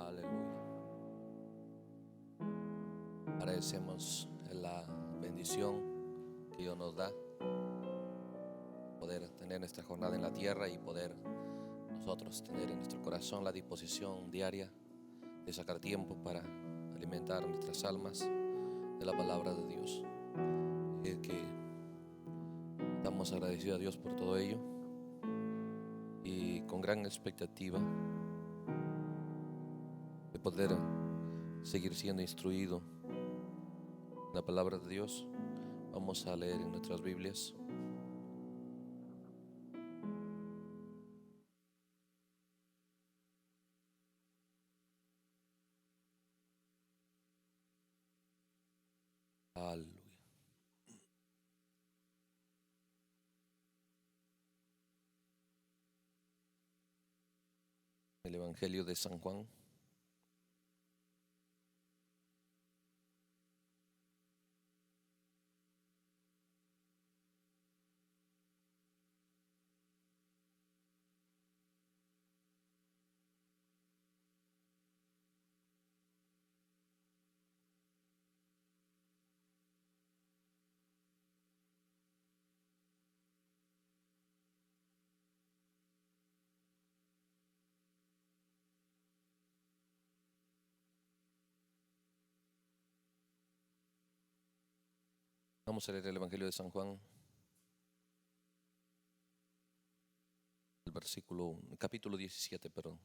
Aleluya. Agradecemos la bendición que Dios nos da, poder tener nuestra jornada en la tierra y poder nosotros tener en nuestro corazón la disposición diaria de sacar tiempo para alimentar nuestras almas de la palabra de Dios. Y es que estamos agradecidos a Dios por todo ello y con gran expectativa de poder seguir siendo instruido en la palabra de Dios. Vamos a leer en nuestras Biblias aleluya. El Evangelio de San Juan, vamos a leer el Evangelio de San Juan, el capítulo 17, perdón.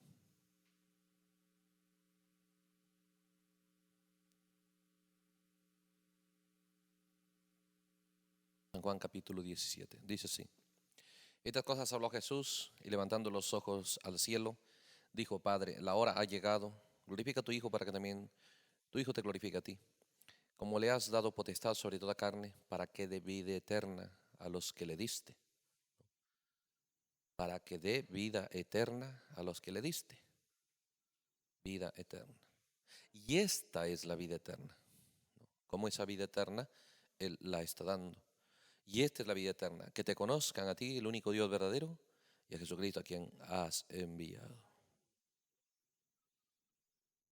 San Juan capítulo 17, dice así: estas cosas habló Jesús y levantando los ojos al cielo, dijo: Padre, la hora ha llegado, glorifica a tu Hijo para que también tu Hijo te glorifique a ti, como le has dado potestad sobre toda carne, para que dé vida eterna a los que le diste. Para que dé vida eterna a los que le diste. Vida eterna. Y esta es la vida eterna. ¿Cómo esa vida eterna? Él la está dando. Y esta es la vida eterna, que te conozcan a ti, el único Dios verdadero, y a Jesucristo a quien has enviado.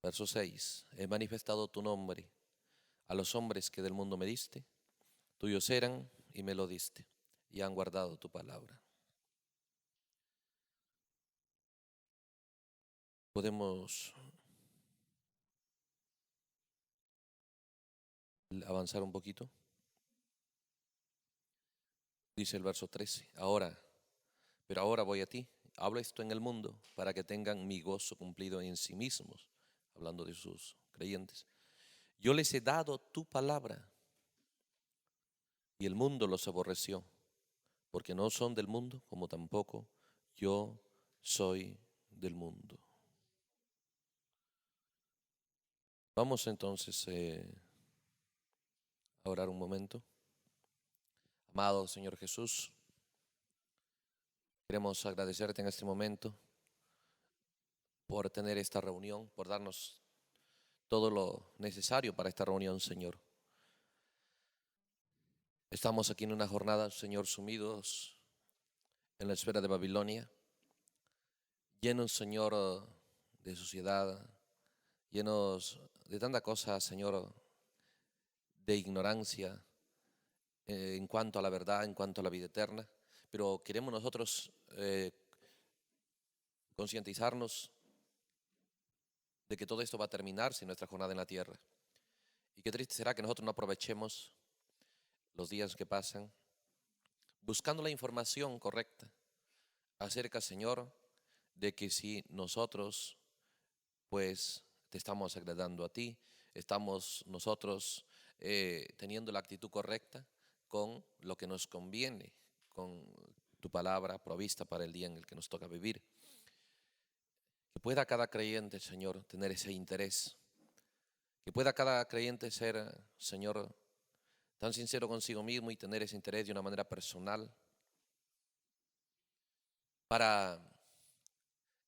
Verso 6. He manifestado tu nombre a los hombres que del mundo me diste. Tuyos eran y me lo diste, y han guardado tu palabra. Podemos avanzar un poquito. Dice el verso 13: pero ahora voy a ti. Hablo esto en el mundo para que tengan mi gozo cumplido en sí mismos. Hablando de sus creyentes. Yo les he dado tu palabra y el mundo los aborreció, porque no son del mundo, como tampoco yo soy del mundo. Vamos entonces a orar un momento. Amado Señor Jesús, queremos agradecerte en este momento por tener esta reunión, por darnos todo lo necesario para esta reunión, Señor. Estamos aquí en una jornada, Señor, sumidos en la esfera de Babilonia, llenos, Señor, de suciedad, llenos de tanta cosa, Señor, de ignorancia en cuanto a la verdad, en cuanto a la vida eterna. Pero queremos nosotros concientizarnos de que todo esto va a terminar sin nuestra jornada en la tierra. Y qué triste será que nosotros no aprovechemos los días que pasan buscando la información correcta acerca, Señor, de que si nosotros pues te estamos agradando a ti, estamos nosotros teniendo la actitud correcta con lo que nos conviene, con tu palabra provista para el día en el que nos toca vivir. Que pueda cada creyente, Señor, tener ese interés. Que pueda cada creyente ser, Señor, tan sincero consigo mismo y tener ese interés de una manera personal para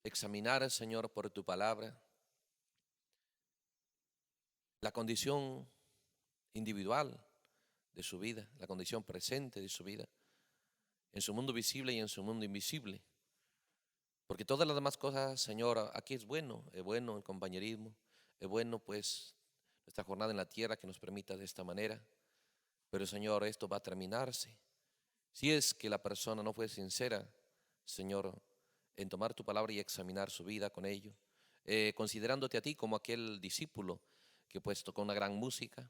examinar, Señor, por tu palabra la condición individual de su vida, la condición presente de su vida, en su mundo visible y en su mundo invisible. Porque todas las demás cosas, Señor, aquí es bueno el compañerismo, es bueno pues nuestra jornada en la tierra que nos permita de esta manera. Pero Señor, esto va a terminarse. Si es que la persona no fue sincera, Señor, en tomar tu palabra y examinar su vida con ello, considerándote a ti como aquel discípulo que pues tocó una gran música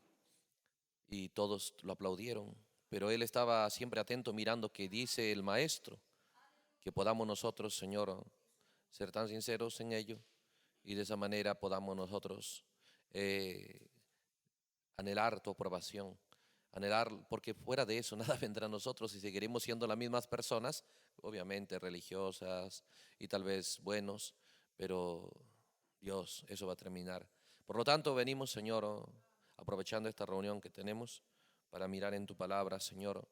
y todos lo aplaudieron, pero él estaba siempre atento mirando qué dice el maestro, que podamos nosotros, Señor, ser tan sinceros en ello y de esa manera podamos nosotros eh, anhelar tu aprobación, anhelar, porque fuera de eso nada vendrá a nosotros y seguiremos siendo las mismas personas, obviamente religiosas y tal vez buenos, pero Dios, eso va a terminar. Por lo tanto, venimos, Señor, aprovechando esta reunión que tenemos para mirar en tu palabra, Señor,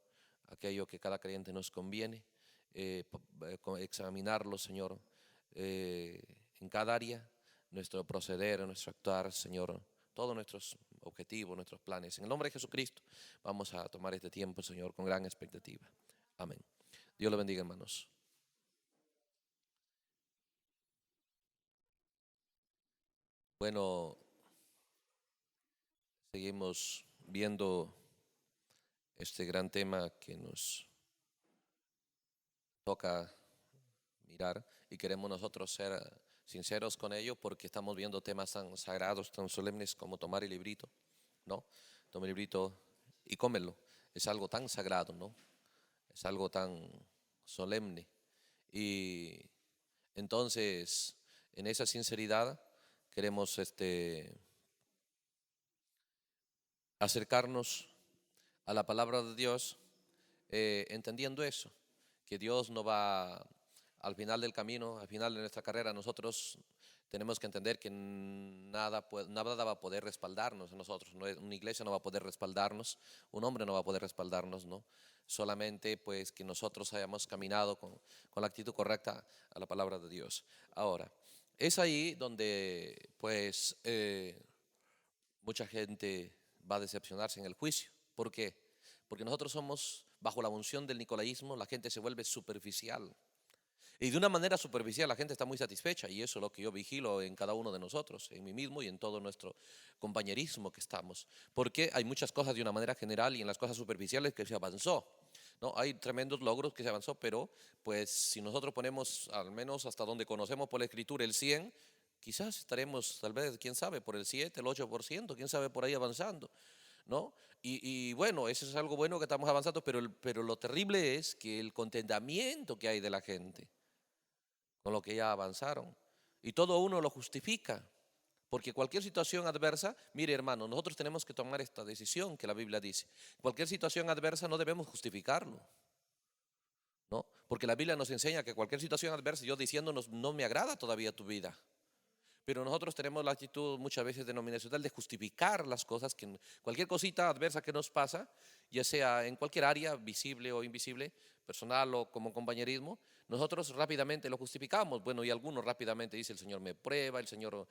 aquello que cada creyente nos conviene, examinarlo, Señor, eh, en cada área, nuestro proceder, nuestro actuar, Señor, todos nuestros objetivos, nuestros planes. En el nombre de Jesucristo vamos a tomar este tiempo, Señor, con gran expectativa. Amén. Dios lo bendiga, hermanos. Bueno, seguimos viendo este gran tema que nos toca mirar y queremos nosotros ser sinceros con ello porque estamos viendo temas tan sagrados, tan solemnes como tomar el librito, ¿no? Tomar el librito y cómelo. Es algo tan sagrado, ¿no? Es algo tan solemne. Y entonces, en esa sinceridad queremos acercarnos a la palabra de Dios, entendiendo eso, que Dios no va al final del camino, al final de nuestra carrera, nosotros tenemos que entender que nada va a poder respaldarnos a nosotros, una iglesia no va a poder respaldarnos, un hombre no va a poder respaldarnos, ¿no? Solamente pues que nosotros hayamos caminado con la actitud correcta a la palabra de Dios. Ahora, es ahí donde pues mucha gente va a decepcionarse en el juicio. ¿Por qué? Porque nosotros somos, bajo la unción del nicolaísmo, la gente se vuelve superficial. Y de una manera superficial la gente está muy satisfecha y eso es lo que yo vigilo en cada uno de nosotros, en mí mismo y en todo nuestro compañerismo que estamos. Porque hay muchas cosas de una manera general y en las cosas superficiales que se avanzó. ¿No? Hay tremendos logros que se avanzó, pero pues si nosotros ponemos al menos hasta donde conocemos por la escritura el 100, quizás estaremos tal vez, quién sabe, por el 7, el 8%, quién sabe por ahí avanzando. ¿No? Y bueno, eso es algo bueno que estamos avanzando, pero lo terrible es que el contentamiento que hay de la gente con lo que ya avanzaron. Y todo uno lo justifica. Porque cualquier situación adversa, mire hermano, nosotros tenemos que tomar esta decisión que la Biblia dice. Cualquier situación adversa no debemos justificarlo, ¿no? Porque la Biblia nos enseña que cualquier situación adversa, yo diciéndonos, no me agrada todavía tu vida. Pero nosotros tenemos la actitud muchas veces denominacional de justificar las cosas, que cualquier cosita adversa que nos pasa, ya sea en cualquier área, visible o invisible, personal o como compañerismo, nosotros rápidamente lo justificamos. Bueno, y algunos rápidamente dicen, el Señor me prueba, el Señor,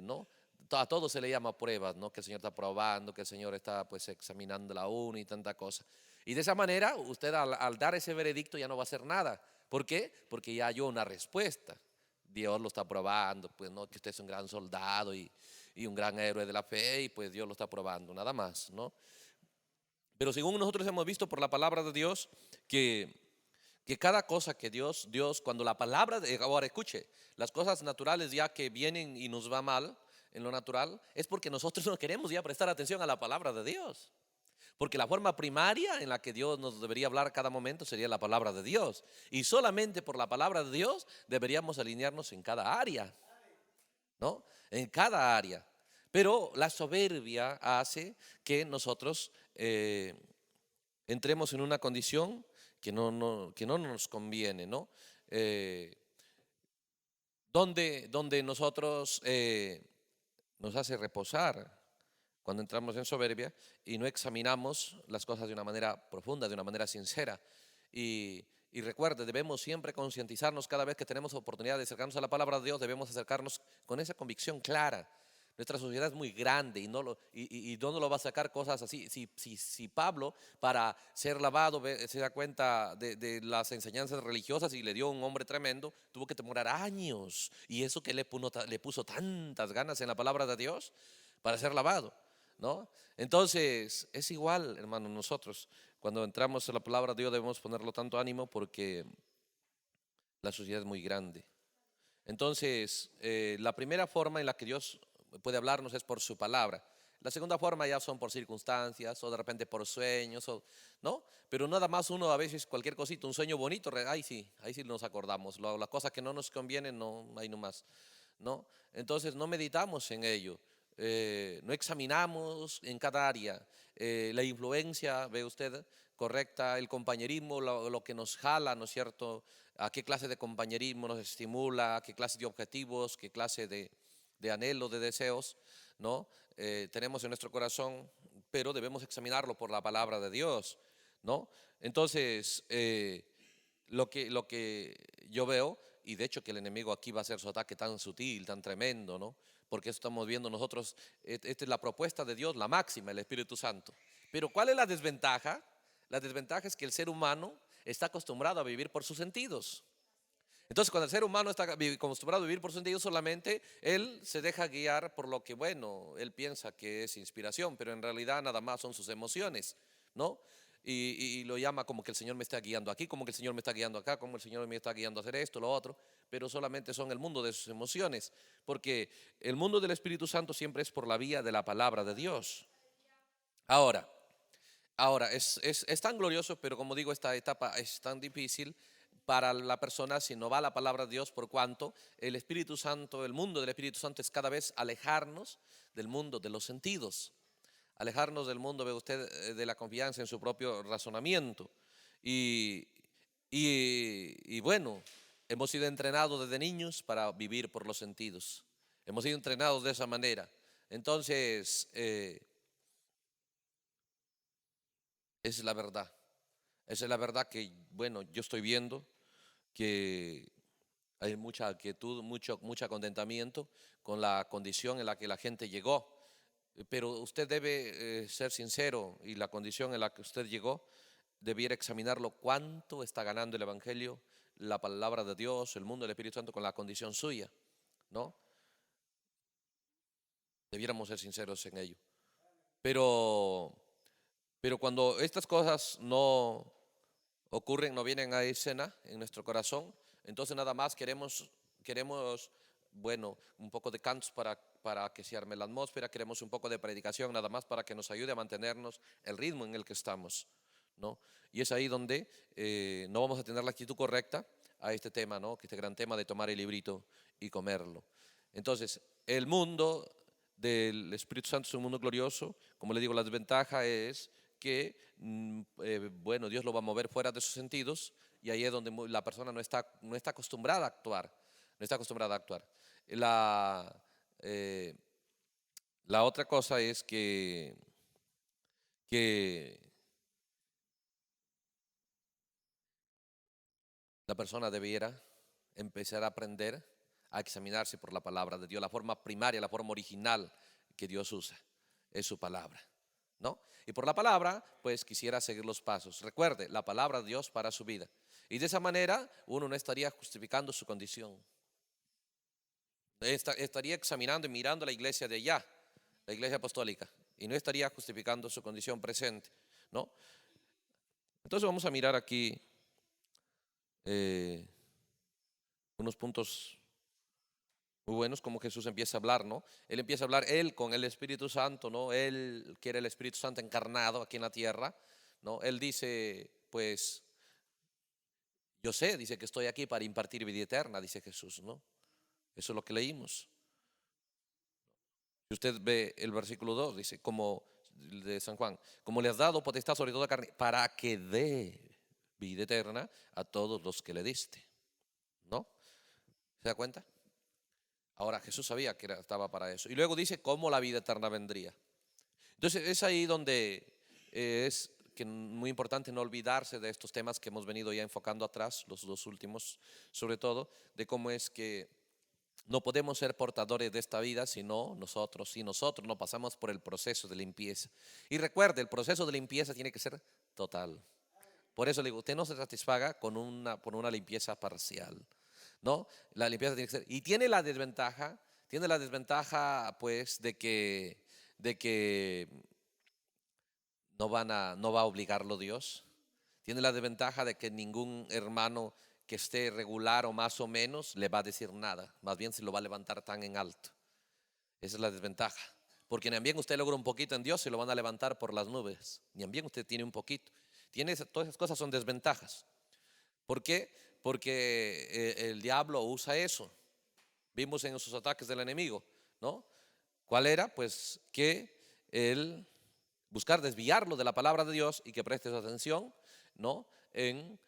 ¿no? A todo se le llama pruebas, ¿no? Que el Señor está probando, que el Señor está pues examinando la una y tanta cosa. Y de esa manera, usted al dar ese veredicto ya no va a hacer nada. ¿Por qué? Porque ya halló una respuesta. Dios lo está probando, pues no, que usted es un gran soldado y un gran héroe de la fe y pues Dios lo está probando, nada más, ¿no? Pero según nosotros hemos visto por la palabra de Dios que cada cosa que Dios, cuando la palabra, ahora escuche, las cosas naturales ya que vienen y nos va mal en lo natural, es porque nosotros no queremos ya prestar atención a la palabra de Dios. Porque la forma primaria en la que Dios nos debería hablar cada momento sería la palabra de Dios. Y solamente por la palabra de Dios deberíamos alinearnos en cada área, ¿no? En cada área. Pero la soberbia hace que nosotros entremos en una condición que no nos conviene, ¿no? Eh, donde nosotros nos hace reposar cuando entramos en soberbia y no examinamos las cosas de una manera profunda, de una manera sincera. Y recuerde, debemos siempre concientizarnos cada vez que tenemos oportunidad de acercarnos a la palabra de Dios, debemos acercarnos con esa convicción clara, Nuestra sociedad es muy grande y y no nos lo va a sacar cosas así. Si Pablo, para ser lavado, se da cuenta de las enseñanzas religiosas y le dio un hombre tremendo, tuvo que demorar años. Y eso que le puso tantas ganas en la palabra de Dios para ser lavado, ¿no? Entonces, es igual, hermano, nosotros, cuando entramos en la palabra de Dios debemos ponerlo tanto ánimo porque la sociedad es muy grande. Entonces, la primera forma en la que Dios puede hablarnos es por su palabra. La segunda forma ya son por circunstancias o de repente por sueños, ¿no? Pero nada más uno a veces cualquier cosita, un sueño bonito, ahí sí nos acordamos. La cosa que no nos conviene, no, ahí nomás, ¿no? Entonces no meditamos en ello, no examinamos en cada área la influencia, ve usted, correcta, el compañerismo, lo que nos jala, ¿no es cierto? A qué clase de compañerismo nos estimula, a qué clase de objetivos, qué clase de anhelos, de deseos, ¿no? Tenemos en nuestro corazón, pero debemos examinarlo por la palabra de Dios, ¿no? Entonces, lo que yo veo, y de hecho que el enemigo aquí va a hacer su ataque tan sutil, tan tremendo, ¿no? Porque eso estamos viendo nosotros, esta es la propuesta de Dios, la máxima, el Espíritu Santo. Pero ¿cuál es la desventaja? La desventaja es que el ser humano está acostumbrado a vivir por sus sentidos. Entonces, cuando el ser humano está acostumbrado a vivir por sus sentidos solamente, él se deja guiar por lo que, bueno, él piensa que es inspiración, pero en realidad nada más son sus emociones, ¿no? Y lo llama como que el Señor me está guiando aquí, como que el Señor me está guiando acá, como el Señor me está guiando a hacer esto, lo otro, pero solamente son el mundo de sus emociones, porque el mundo del Espíritu Santo siempre es por la vía de la palabra de Dios. Ahora, es tan glorioso, pero como digo, esta etapa es tan difícil para la persona si no va a la palabra de Dios, por cuanto el Espíritu Santo, el mundo del Espíritu Santo es cada vez alejarnos del mundo de los sentidos, alejarnos del mundo, ve usted, de la confianza en su propio razonamiento. Y, y bueno, hemos sido entrenados desde niños para vivir por los sentidos, hemos sido entrenados de esa manera. Entonces, esa es la verdad. Esa es la verdad que, bueno, yo estoy viendo que hay mucha quietud, mucho contentamiento con la condición en la que la gente llegó. Pero usted debe ser sincero y la condición en la que usted llegó, debiera examinarlo cuánto está ganando el Evangelio, la palabra de Dios, el mundo del Espíritu Santo con la condición suya, ¿no? Debiéramos ser sinceros en ello. Pero, pero cuando estas cosas no ocurren, no vienen a escena en nuestro corazón, entonces nada más queremos, bueno, un poco de cantos para que se arme la atmósfera, queremos un poco de predicación nada más para que nos ayude a mantenernos el ritmo en el que estamos, ¿no? Y es ahí donde no vamos a tener la actitud correcta a este tema, ¿no? Que este gran tema de tomar el librito y comerlo. Entonces, el mundo del Espíritu Santo es un mundo glorioso. Como le digo, la desventaja es que, bueno, Dios lo va a mover fuera de sus sentidos y ahí es donde la persona no está acostumbrada a actuar, no está acostumbrada a actuar. La, eh, la otra cosa es que la persona debiera empezar a aprender a examinarse por la palabra de Dios. La forma primaria, la forma original que Dios usa es su palabra, ¿no? Y por la palabra, pues quisiera seguir los pasos. Recuerde, la palabra de Dios para su vida. Y de esa manera uno no estaría justificando su condición. Estaría examinando y mirando la iglesia de allá, la iglesia apostólica, y no estaría justificando su condición presente, ¿no? Entonces vamos a mirar aquí eh, unos puntos muy buenos, como Jesús empieza a hablar, ¿no? Él empieza a hablar, él con el Espíritu Santo, ¿no? Él quiere el Espíritu Santo encarnado aquí en la tierra, ¿no? Él dice, pues, yo sé, dice que estoy aquí para impartir vida eterna, dice Jesús, ¿no? Eso es lo que leímos. Si usted ve el versículo 2, dice, como de San Juan, como le has dado potestad sobre toda carne, para que dé vida eterna a todos los que le diste, ¿no? ¿Se da cuenta? Ahora Jesús sabía que estaba para eso. Y luego dice cómo la vida eterna vendría. Entonces es ahí donde es que muy importante no olvidarse de estos temas que hemos venido ya enfocando atrás, los dos últimos, sobre todo, de cómo es que No podemos ser portadores de esta vida si nosotros no pasamos por el proceso de limpieza. Y recuerde, el proceso de limpieza tiene que ser total. Por eso le digo, usted no se satisfaga por una limpieza parcial, ¿no? La limpieza tiene que ser, y tiene la desventaja pues de que no va a obligarlo Dios. Tiene la desventaja de que ningún hermano que esté regular o más o menos le va a decir nada, más bien se lo va a levantar tan en alto. Esa es la desventaja. Porque ni bien usted logra un poquito en Dios, se lo van a levantar por las nubes. Ni bien usted tiene un poquito. Todas esas cosas son desventajas. ¿Por qué? Porque el diablo usa eso. Vimos en sus ataques del enemigo, ¿no? ¿Cuál era? Pues que él buscar desviarlo de la palabra de Dios y que preste su atención, ¿no? En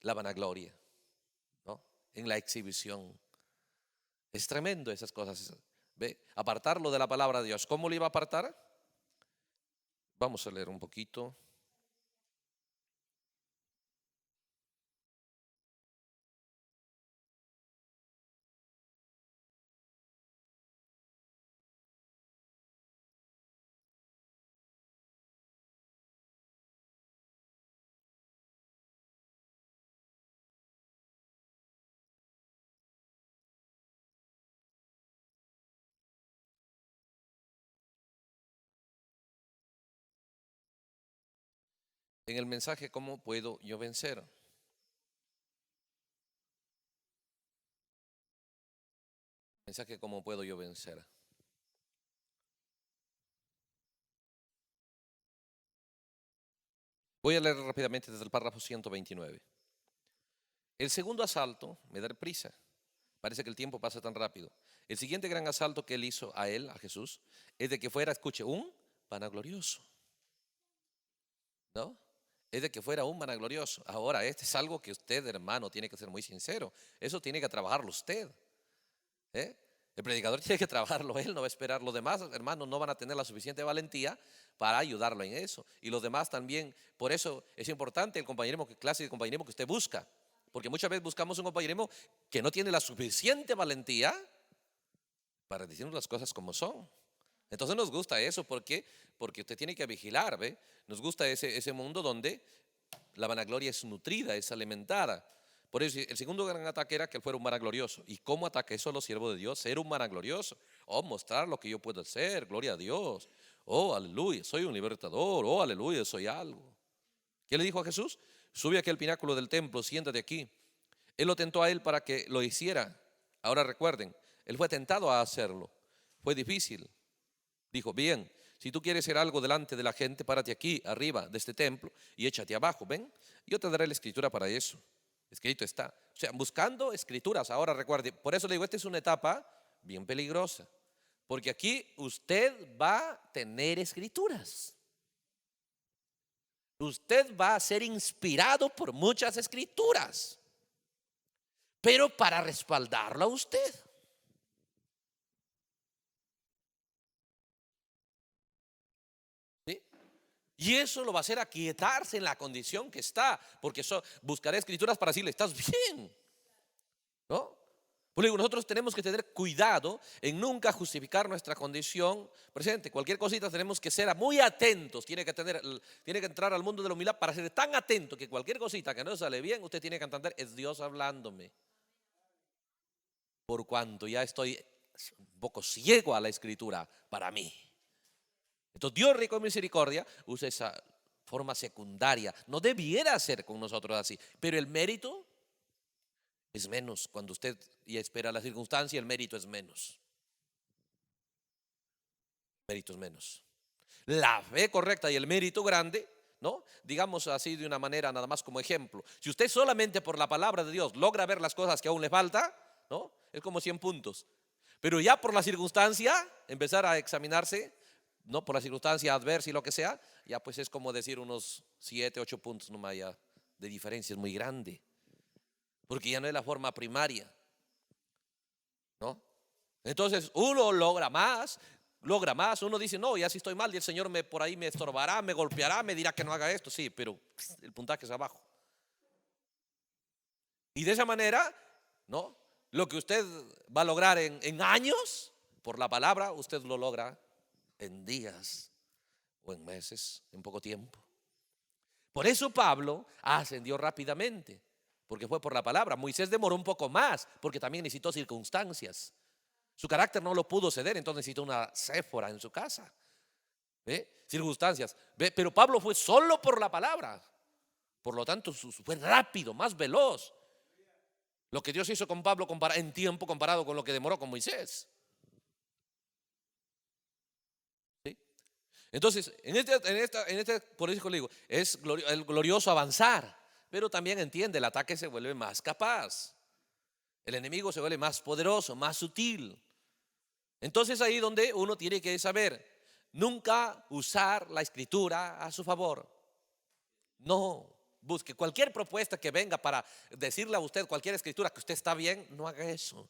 la vanagloria, ¿no? En la exhibición. Es tremendo esas cosas. ¿Ve? Apartarlo de la palabra de Dios. ¿Cómo lo iba a apartar? Vamos a leer un poquito. En el mensaje, ¿cómo puedo yo vencer? Mensaje, ¿cómo puedo yo vencer? Voy a leer rápidamente desde el párrafo 129. El segundo asalto, me da prisa. Parece que el tiempo pasa tan rápido. El siguiente gran asalto que él hizo a él, a Jesús, es de que fuera, escuche, un vanaglorioso. ¿No? Es de que fuera un vanaglorioso. Ahora, este es algo que usted, hermano, tiene que ser muy sincero. Eso tiene que trabajarlo usted. ¿Eh? El predicador tiene que trabajarlo él, no va a esperar. Los demás, hermanos, no van a tener la suficiente valentía para ayudarlo en eso. Y los demás también. Por eso es importante el compañerismo, qué clase de compañerismo que usted busca. Porque muchas veces buscamos un compañerismo que no tiene la suficiente valentía para decirnos las cosas como son. Entonces nos gusta eso, ¿por qué? Porque usted tiene que vigilar, ¿ve? Nos gusta ese mundo donde la vanagloria es nutrida, es alimentada. Por eso el segundo gran ataque era que él fuera un vanaglorioso. ¿Y cómo ataca eso a los siervos de Dios? Ser un vanaglorioso. Oh, mostrar lo que yo puedo hacer, gloria a Dios. Oh, aleluya, soy un libertador. Oh, aleluya, soy algo. ¿Qué le dijo a Jesús? Sube aquí al pináculo del templo, siéntate aquí. Él lo tentó a él para que lo hiciera. Ahora recuerden, él fue tentado a hacerlo. Fue difícil. Dijo, bien, si tú quieres hacer algo delante de la gente, párate aquí, arriba de este templo y échate abajo, ven, yo te daré la escritura para eso. Escrito está. O sea, buscando escrituras. Ahora recuerde, por eso le digo, esta es una etapa bien peligrosa. Porque aquí usted va a tener escrituras. Usted va a ser inspirado por muchas escrituras. Pero para respaldarlo a usted. ¿Sí? Y eso lo va a hacer aquietarse en la condición que está, porque eso buscaré escrituras para decirle, estás bien, ¿no? Porque nosotros tenemos que tener cuidado en nunca justificar nuestra condición presente. Cualquier cosita tenemos que ser muy atentos. Tiene que entrar al mundo de la humildad para ser tan atento que cualquier cosita que no sale bien, usted tiene que entender, es Dios hablándome. Por cuanto ya estoy un poco ciego a la escritura para mí. Entonces Dios rico en misericordia usa esa forma secundaria. No debiera ser con nosotros así, pero el mérito es menos. Cuando usted ya espera la circunstancia, el mérito es menos. El mérito es menos. La fe correcta y el mérito grande, ¿no? Digamos así de una manera nada más como ejemplo. Si usted solamente por la palabra de Dios logra ver las cosas que aún le falta, ¿no? Es como 100 puntos. Pero ya por la circunstancia, empezar a examinarse, no por la circunstancia adversa y lo que sea, ya pues es como decir unos 7, 8 puntos nomás ya de diferencia, es muy grande. Porque ya no es la forma primaria, ¿no? Entonces uno logra más, uno dice, no, ya si estoy mal y el Señor por ahí me estorbará, me golpeará, me dirá que no haga esto, sí, pero el puntaje es abajo. Y de esa manera, ¿no? Lo que usted va a lograr en años, por la palabra, usted lo logra en días o en meses, en poco tiempo. Por eso Pablo ascendió rápidamente, porque fue por la palabra. Moisés demoró un poco más, porque también necesitó circunstancias. Su carácter no lo pudo ceder, entonces necesitó una Séfora en su casa. Circunstancias. Pero Pablo fue solo por la palabra. Por lo tanto, fue rápido, más veloz. Lo que Dios hizo con Pablo en tiempo comparado con lo que demoró con Moisés. ¿Sí? Entonces, por eso le digo, es el glorioso avanzar, pero también entiende, el ataque se vuelve más capaz. El enemigo se vuelve más poderoso, más sutil. Entonces ahí donde uno tiene que saber, nunca usar la escritura a su favor. No busque cualquier propuesta que venga para decirle a usted cualquier escritura que usted está bien, no haga eso.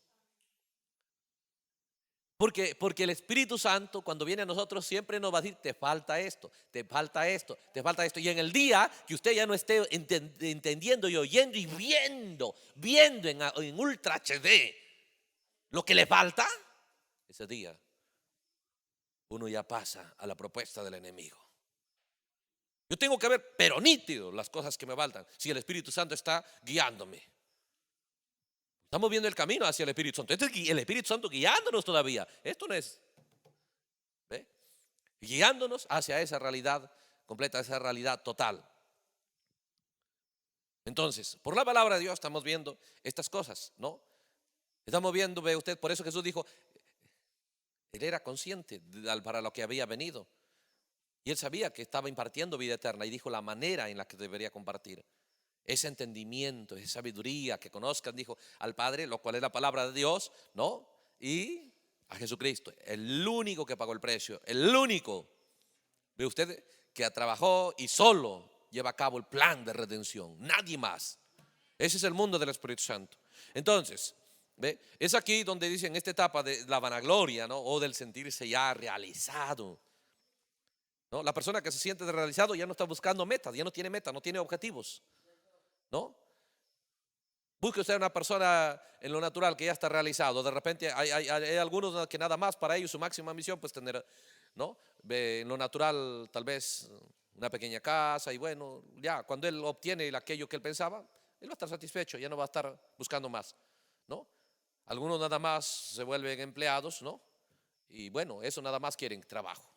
Porque el Espíritu Santo cuando viene a nosotros siempre nos va a decir, te falta esto, te falta esto, te falta esto. Y en el día que usted ya no esté entendiendo y oyendo y viendo en Ultra HD lo que le falta, ese día uno ya pasa a la propuesta del enemigo. Yo tengo que ver, pero nítido, las cosas que me faltan, si el Espíritu Santo está guiándome. Estamos viendo el camino hacia el Espíritu Santo. Este es el Espíritu Santo guiándonos todavía. Esto no es, ¿ve? Guiándonos hacia esa realidad completa, esa realidad total. Entonces, por la palabra de Dios estamos viendo estas cosas, ¿no? Estamos viendo, ve usted, por eso Jesús dijo, él era consciente para lo que había venido. Y él sabía que estaba impartiendo vida eterna y dijo la manera en la que debería compartir. Ese entendimiento, esa sabiduría, que conozcan, dijo, al Padre, lo cual es la palabra de Dios, ¿no? Y a Jesucristo, el único que pagó el precio, el único, ve usted, que trabajó y solo lleva a cabo el plan de redención, nadie más. Ese es el mundo del Espíritu Santo. Entonces, ¿ve? Es aquí donde dice en esta etapa de la vanagloria, ¿no? O del sentirse ya realizado, ¿no? La persona que se siente realizado ya no está buscando metas, ya no tiene metas, no tiene objetivos, ¿no? Busque usted una persona en lo natural que ya está realizado. De repente hay algunos que nada más para ellos su máxima misión pues tener, ¿no? En lo natural tal vez una pequeña casa y bueno, ya cuando él obtiene aquello que él pensaba, él va a estar satisfecho, ya no va a estar buscando más, ¿no? Algunos nada más se vuelven empleados, ¿no? Y bueno, eso nada más quieren trabajo.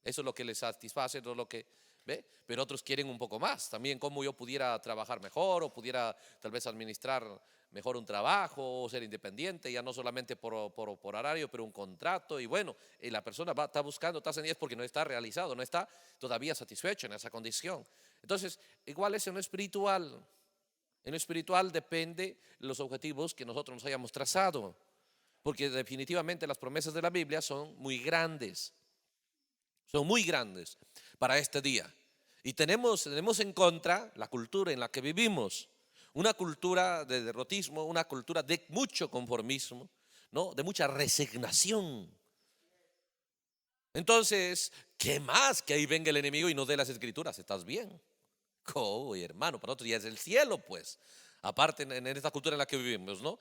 Eso es lo que les satisface, eso es lo que, ¿ve? Pero otros quieren un poco más. También cómo yo pudiera trabajar mejor o pudiera tal vez administrar mejor un trabajo o ser independiente, ya no solamente por horario, pero un contrato. Y bueno, y la persona está buscando, está en 10 porque no está realizado, no está todavía satisfecho en esa condición. Entonces, igual es en lo espiritual. En lo espiritual depende de los objetivos que nosotros nos hayamos trazado. Porque definitivamente las promesas de la Biblia son muy grandes. Son muy grandes para este día. Y tenemos en contra la cultura en la que vivimos. Una cultura de derrotismo, una cultura de mucho conformismo, ¿no? De mucha resignación. Entonces, ¿qué más? Que ahí venga el enemigo y nos dé las escrituras. ¿Estás bien? Oh, hermano, para nosotros ya es el cielo, pues. Aparte en esta cultura en la que vivimos, ¿no?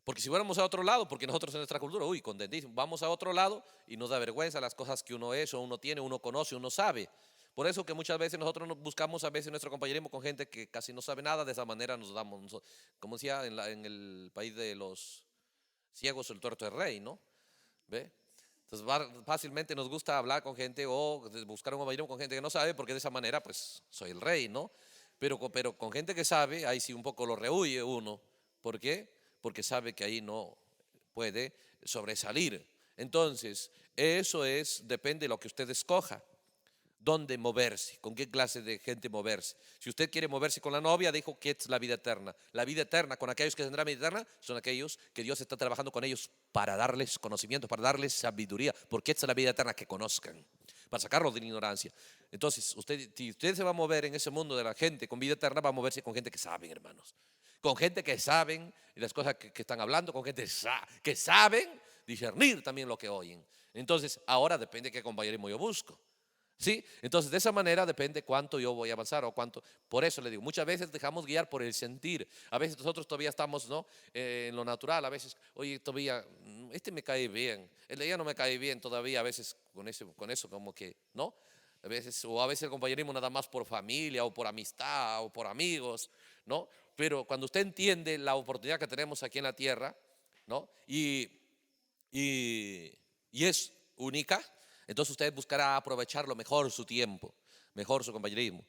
Porque si fuéramos a otro lado, porque nosotros en nuestra cultura, contentísimo, vamos a otro lado y nos da vergüenza las cosas que uno es o uno tiene, uno conoce, uno sabe. Por eso que muchas veces nosotros buscamos a veces nuestro compañerismo con gente que casi no sabe nada, de esa manera nos damos, como decía en el país de los ciegos, el tuerto es rey, ¿no? ¿Ve? Entonces fácilmente nos gusta hablar con gente o buscar un compañerismo con gente que no sabe, porque de esa manera pues soy el rey, ¿no? Pero con gente que sabe, ahí sí un poco lo rehuye uno. ¿Por qué? Porque sabe que ahí no puede sobresalir. Entonces, depende de lo que usted escoja. ¿Dónde moverse? ¿Con qué clase de gente moverse? Si usted quiere moverse con la novia, dijo que es la vida eterna. La vida eterna con aquellos que tendrán vida eterna son aquellos que Dios está trabajando con ellos para darles conocimiento, para darles sabiduría. Porque esta es la vida eterna, que conozcan, para sacarlos de la ignorancia. Entonces, si usted se va a mover en ese mundo de la gente con vida eterna, va a moverse con gente que saben, hermanos. Con gente que saben las cosas que están hablando, con gente que saben discernir también lo que oyen. Entonces, ahora depende de qué compañerismo yo busco. ¿Sí? Entonces, de esa manera depende cuánto yo voy a avanzar o cuánto. Por eso le digo, muchas veces dejamos guiar por el sentir. A veces nosotros todavía estamos, ¿no? En lo natural. A veces, oye, todavía, este me cae bien. El de ella no me cae bien todavía. A veces con eso como que, ¿no? A veces, o a veces el compañerismo nada más por familia o por amistad o por amigos, ¿no? Pero cuando usted entiende la oportunidad que tenemos aquí en la tierra, ¿no? Y es única, entonces usted buscará aprovecharlo mejor su tiempo, mejor su compañerismo.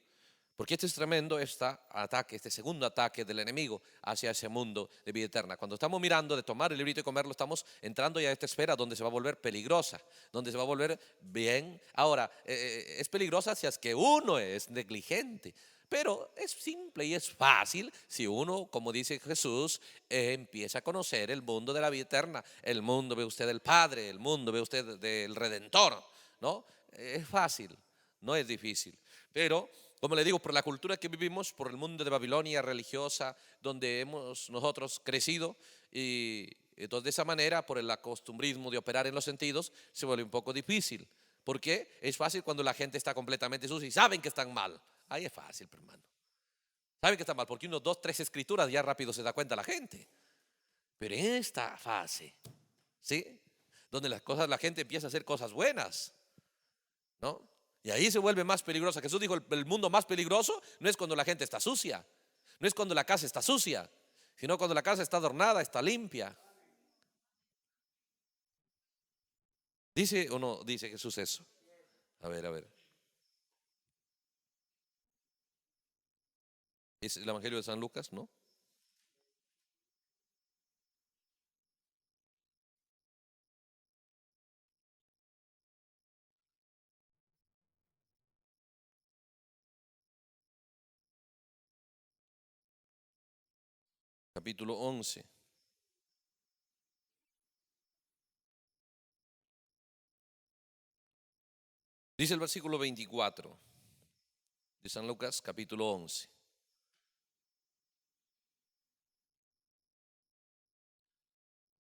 Porque este es tremendo, este segundo ataque del enemigo hacia ese mundo de vida eterna. Cuando estamos mirando de tomar el librito y comerlo, estamos entrando ya a esta esfera donde se va a volver peligrosa, donde se va a volver bien. Ahora, es peligrosa si es que uno es negligente, pero es simple y es fácil si uno, como dice Jesús, empieza a conocer el mundo de la vida eterna. El mundo ve usted del Padre, el mundo ve usted del Redentor, ¿no? Es fácil, no es difícil. Pero, como le digo, por la cultura que vivimos, por el mundo de Babilonia religiosa, donde hemos nosotros crecido, y entonces de esa manera, por el acostumbrismo de operar en los sentidos, se vuelve un poco difícil. Porque es fácil cuando la gente está completamente sucia y saben que están mal. Ahí es fácil, hermano. Saben que está mal, porque unos 2, 3 escrituras ya rápido se da cuenta la gente. Pero en esta fase, ¿sí? Donde la gente empieza a hacer cosas buenas, ¿no? Y ahí se vuelve más peligrosa. Jesús dijo, el mundo más peligroso no es cuando la gente está sucia, no es cuando la casa está sucia, sino cuando la casa está adornada, está limpia. ¿Dice o no dice Jesús eso? A ver, a ver. ¿Es el Evangelio de San Lucas? ¿No? Capítulo 11. Dice el versículo 24 de San Lucas, capítulo 11.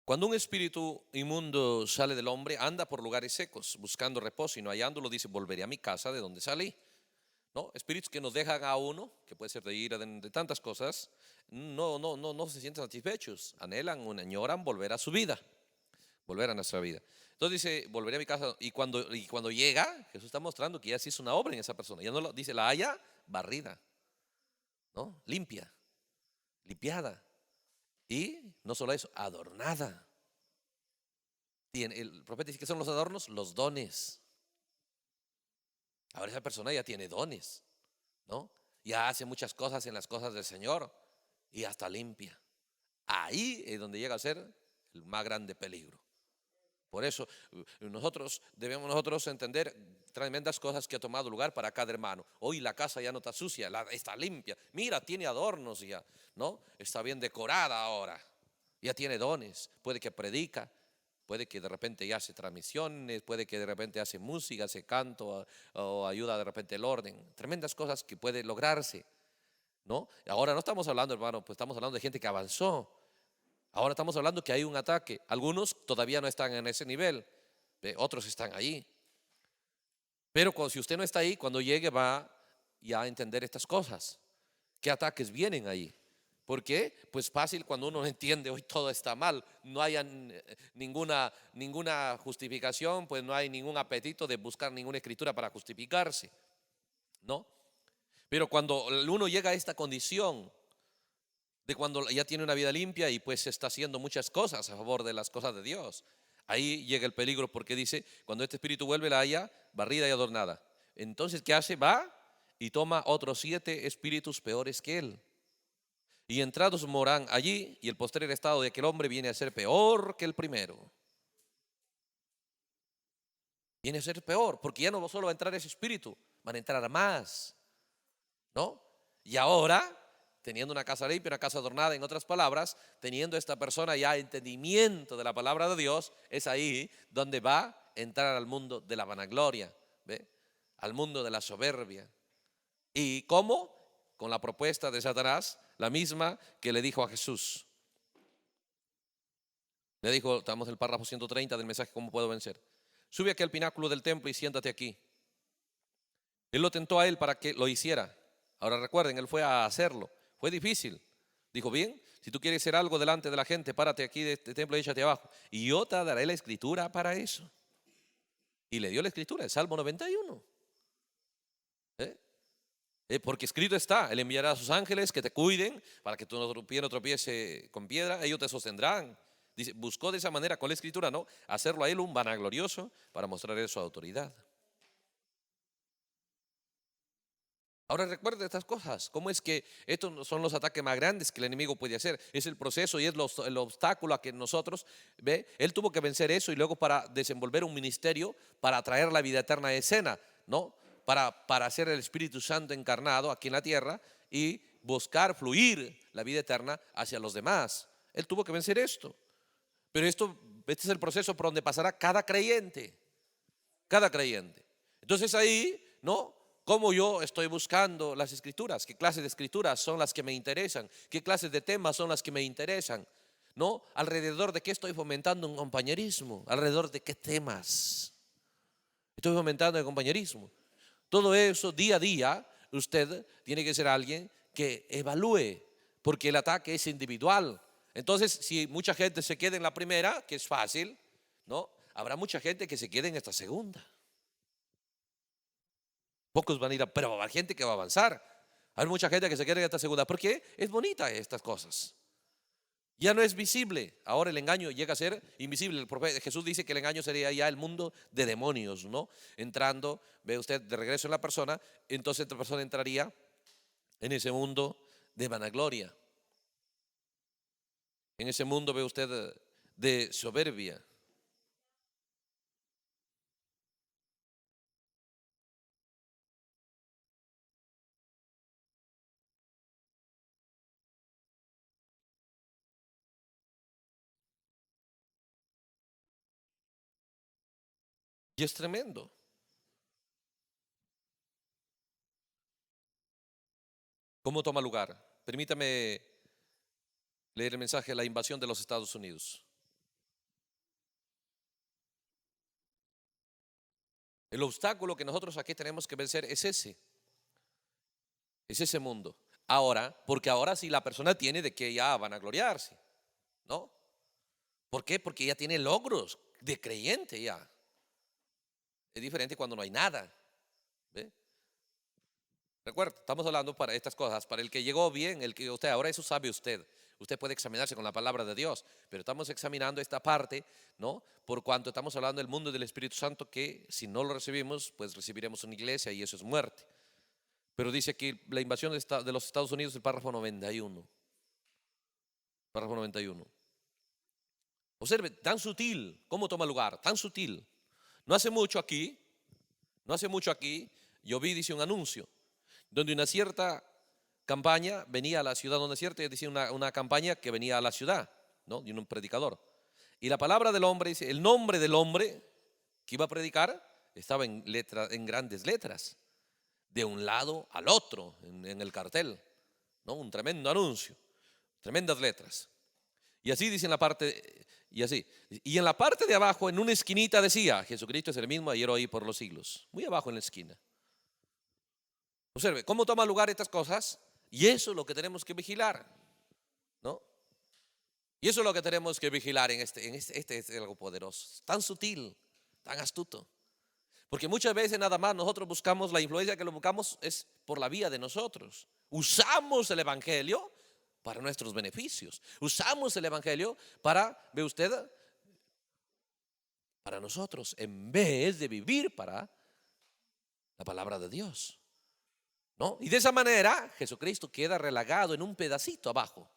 Cuando un espíritu inmundo sale del hombre, anda por lugares secos, buscando reposo, y no hallándolo, dice, volveré a mi casa de donde salí. ¿No? Espíritus que nos dejan a uno, que puede ser de ira, de tantas cosas, no se sienten satisfechos, anhelan, añoran volver a su vida, volver a nuestra vida. Entonces dice, volveré a mi casa, y cuando llega, Jesús está mostrando que ya se hizo una obra en esa persona. Ya no lo dice, la haya barrida, ¿no? Limpia, limpiada. Y no solo eso, adornada. El profeta dice que son los adornos, los dones. Ahora esa persona ya tiene dones, ¿no? Ya hace muchas cosas en las cosas del Señor y hasta limpia. Ahí es donde llega a ser el más grande peligro. Por eso debemos nosotros entender tremendas cosas que ha tomado lugar para cada hermano. Hoy la casa ya no está sucia, está limpia. Mira, tiene adornos ya, ¿no? Está bien decorada ahora. Ya tiene dones. Puede que predica, puede que de repente ya hace transmisiones, puede que de repente hace música, hace canto o ayuda de repente el orden. Tremendas cosas que puede lograrse, ¿no? Ahora no estamos hablando, hermano, pues estamos hablando de gente que avanzó. Ahora estamos hablando que hay un ataque. Algunos todavía no están en ese nivel, otros están ahí. Pero si usted no está ahí, cuando llegue va ya a entender estas cosas. ¿Qué ataques vienen ahí? ¿Por qué? Pues fácil cuando uno entiende hoy todo está mal, no hay ninguna justificación, pues no hay ningún apetito de buscar ninguna escritura para justificarse, ¿no? Pero cuando uno llega a esta condición de cuando ya tiene una vida limpia y pues está haciendo muchas cosas a favor de las cosas de Dios. Ahí llega el peligro porque dice, cuando este espíritu vuelve la haya barrida y adornada. Entonces, ¿qué hace? Va y toma otros 7 espíritus peores que él. Y entrados moran allí y el postrer estado de aquel hombre viene a ser peor que el primero. Viene a ser peor porque ya no solo va a entrar ese espíritu, van a entrar más, ¿no? Y ahora teniendo una casa limpia, una casa adornada, en otras palabras, teniendo esta persona ya entendimiento de la palabra de Dios, es ahí donde va a entrar al mundo de la vanagloria, ¿ve? Al mundo de la soberbia. ¿Y cómo? Con la propuesta de Satanás, la misma que le dijo a Jesús. Le dijo, estamos en el párrafo 130 del mensaje, ¿cómo puedo vencer? Sube aquí al pináculo del templo y siéntate aquí. Él lo tentó a él para que lo hiciera. Ahora recuerden, él fue a hacerlo. Fue difícil. Dijo, bien, si tú quieres hacer algo delante de la gente, párate aquí de este templo y échate abajo. Y yo te daré la escritura para eso. Y le dio la escritura, el Salmo 91. ¿Eh? Porque escrito está, Él enviará a sus ángeles que te cuiden para que tu pie no tropiece con piedra, ellos te sostendrán. Dice, buscó de esa manera con la escritura, ¿no? Hacerlo a él un vanaglorioso para mostrarle su autoridad. Ahora recuerda estas cosas, cómo es que estos no son los ataques más grandes que el enemigo puede hacer, es el proceso y es el obstáculo a que nosotros, ¿ve? Él tuvo que vencer eso y luego para desenvolver un ministerio, para traer la vida eterna a escena, ¿no? Para hacer el Espíritu Santo encarnado aquí en la tierra y buscar fluir la vida eterna hacia los demás. Él tuvo que vencer esto, pero este es el proceso por donde pasará cada creyente, cada creyente. Entonces ahí, ¿no? ¿Cómo yo estoy buscando las escrituras? ¿Qué clases de escrituras son las que me interesan? ¿Qué clases de temas son las que me interesan? ¿No? ¿Alrededor de qué estoy fomentando un compañerismo? ¿Alrededor de qué temas estoy fomentando el compañerismo? Todo eso día a día usted tiene que ser alguien que evalúe, porque el ataque es individual. Entonces, si mucha gente se queda en la primera, que es fácil, ¿no? Habrá mucha gente que se quede en esta segunda. Pocos van a ir pero va a haber gente que va a avanzar. Hay mucha gente que se queda en esta segunda porque es bonita estas cosas. Ya no es visible. Ahora el engaño llega a ser invisible. El profeta Jesús dice que el engaño sería ya el mundo de demonios, ¿no? Entrando, ve usted de regreso en la persona, entonces la persona entraría en ese mundo de vanagloria. En ese mundo, ve usted, de soberbia. Y es tremendo. ¿Cómo toma lugar? Permítame leer el mensaje de la invasión de los Estados Unidos. El obstáculo que nosotros aquí tenemos que vencer es ese mundo. Ahora, porque ahora sí la persona tiene de que ya van a gloriarse, ¿no? ¿Por qué? Porque ya tiene logros de creyente ya. Es diferente cuando no hay nada. ¿Ve? Recuerda, estamos hablando para estas cosas, para el que llegó bien, el que usted, ahora eso sabe usted. Usted puede examinarse con la palabra de Dios, pero estamos examinando esta parte, ¿no? Por cuanto estamos hablando del mundo del Espíritu Santo, que si no lo recibimos, pues recibiremos una iglesia y eso es muerte. Pero dice que la invasión de los Estados Unidos, el párrafo 91. Párrafo 91. Observe, tan sutil, ¿cómo toma lugar? Tan sutil. No hace mucho aquí, yo vi, dice un anuncio, donde una cierta campaña venía a la ciudad, donde cierta, decía una campaña que venía a la ciudad, ¿no? De un predicador. Y la palabra del hombre, dice, el nombre del hombre que iba a predicar estaba en grandes letras, de un lado al otro, en el cartel, ¿no? Un tremendo anuncio, tremendas letras. Y así dice en la parte, y así. Y en la parte de abajo, en una esquinita decía, Jesucristo es el mismo ayer, hoy y por los siglos. Muy abajo en la esquina. Observe, ¿cómo toma lugar estas cosas? Y eso es lo que tenemos que vigilar, ¿no? Y eso es lo que tenemos que vigilar este es algo poderoso, tan sutil, tan astuto. Porque muchas veces nada más nosotros buscamos la influencia que lo buscamos es por la vía de nosotros. Usamos el evangelio para nuestros beneficios. Usamos el evangelio para, ve usted, para nosotros, en vez de vivir para la palabra de Dios, ¿no? Y de esa manera Jesucristo queda relegado en un pedacito abajo.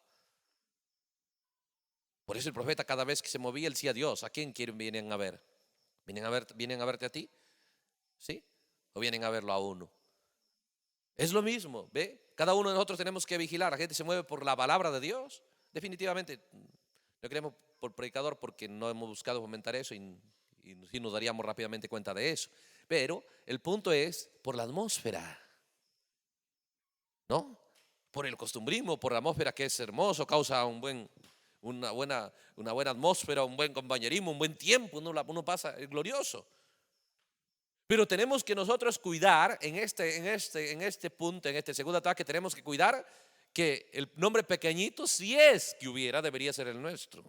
Por eso el profeta cada vez que se movía, él decía a Dios, ¿a quién vienen a ver? ¿Vienen a verte a ti? ¿Sí? ¿O vienen a verlo a uno? Es lo mismo, ¿ve? Cada uno de nosotros tenemos que vigilar. La gente se mueve por la palabra de Dios. Definitivamente, no queremos por predicador porque no hemos buscado fomentar eso y sí nos daríamos rápidamente cuenta de eso. Pero el punto es por la atmósfera, ¿no? Por el costumbrismo, por la atmósfera que es hermoso, causa una buena atmósfera, un buen compañerismo, un buen tiempo, uno pasa glorioso. Pero tenemos que nosotros cuidar en este punto, en este segundo ataque, tenemos que cuidar que el nombre pequeñito, si es que hubiera, debería ser el nuestro.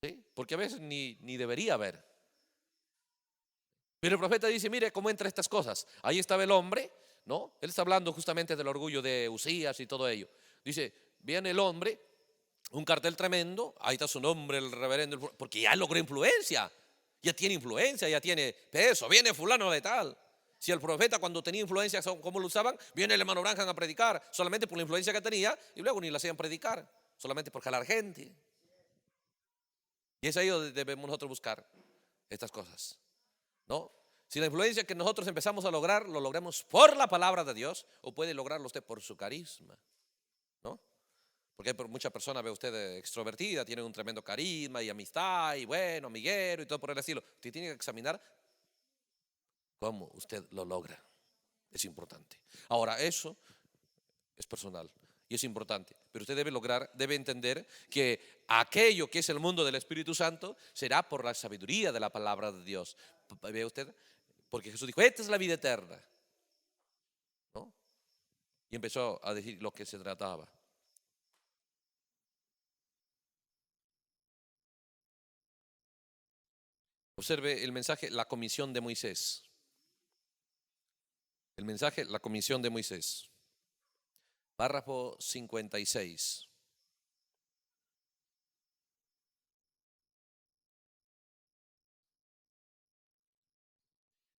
¿Sí? Porque a veces ni debería haber. Pero el profeta dice, mire cómo entra estas cosas. Ahí estaba el hombre, ¿no? Él está hablando justamente del orgullo de Usías y todo ello. Dice, viene el hombre, un cartel tremendo, ahí está su nombre, el reverendo, porque ya logró influencia, ya tiene influencia, ya tiene peso, viene fulano de tal. Si el profeta cuando tenía influencia, ¿cómo lo usaban? Viene el hermano Branham a predicar, solamente por la influencia que tenía, y luego ni la hacían predicar, solamente por jalar gente. Y es ahí donde debemos nosotros buscar estas cosas, ¿no? Si la influencia que nosotros empezamos a lograr, lo logramos por la palabra de Dios, o puede lograrlo usted por su carisma, ¿no? Porque hay muchas personas, ve usted, extrovertida, tienen un tremendo carisma y amistad, y bueno, amiguero y todo por el estilo. Usted tiene que examinar cómo usted lo logra. Es importante. Ahora, eso es personal y es importante, pero usted debe lograr, debe entender que aquello que es el mundo del Espíritu Santo será por la sabiduría de la palabra de Dios. ¿Ve usted? Porque Jesús dijo, esta es la vida eterna, ¿no? Y empezó a decir lo que se trataba. Observe el mensaje, la comisión de Moisés. El mensaje, la comisión de Moisés. Párrafo 56.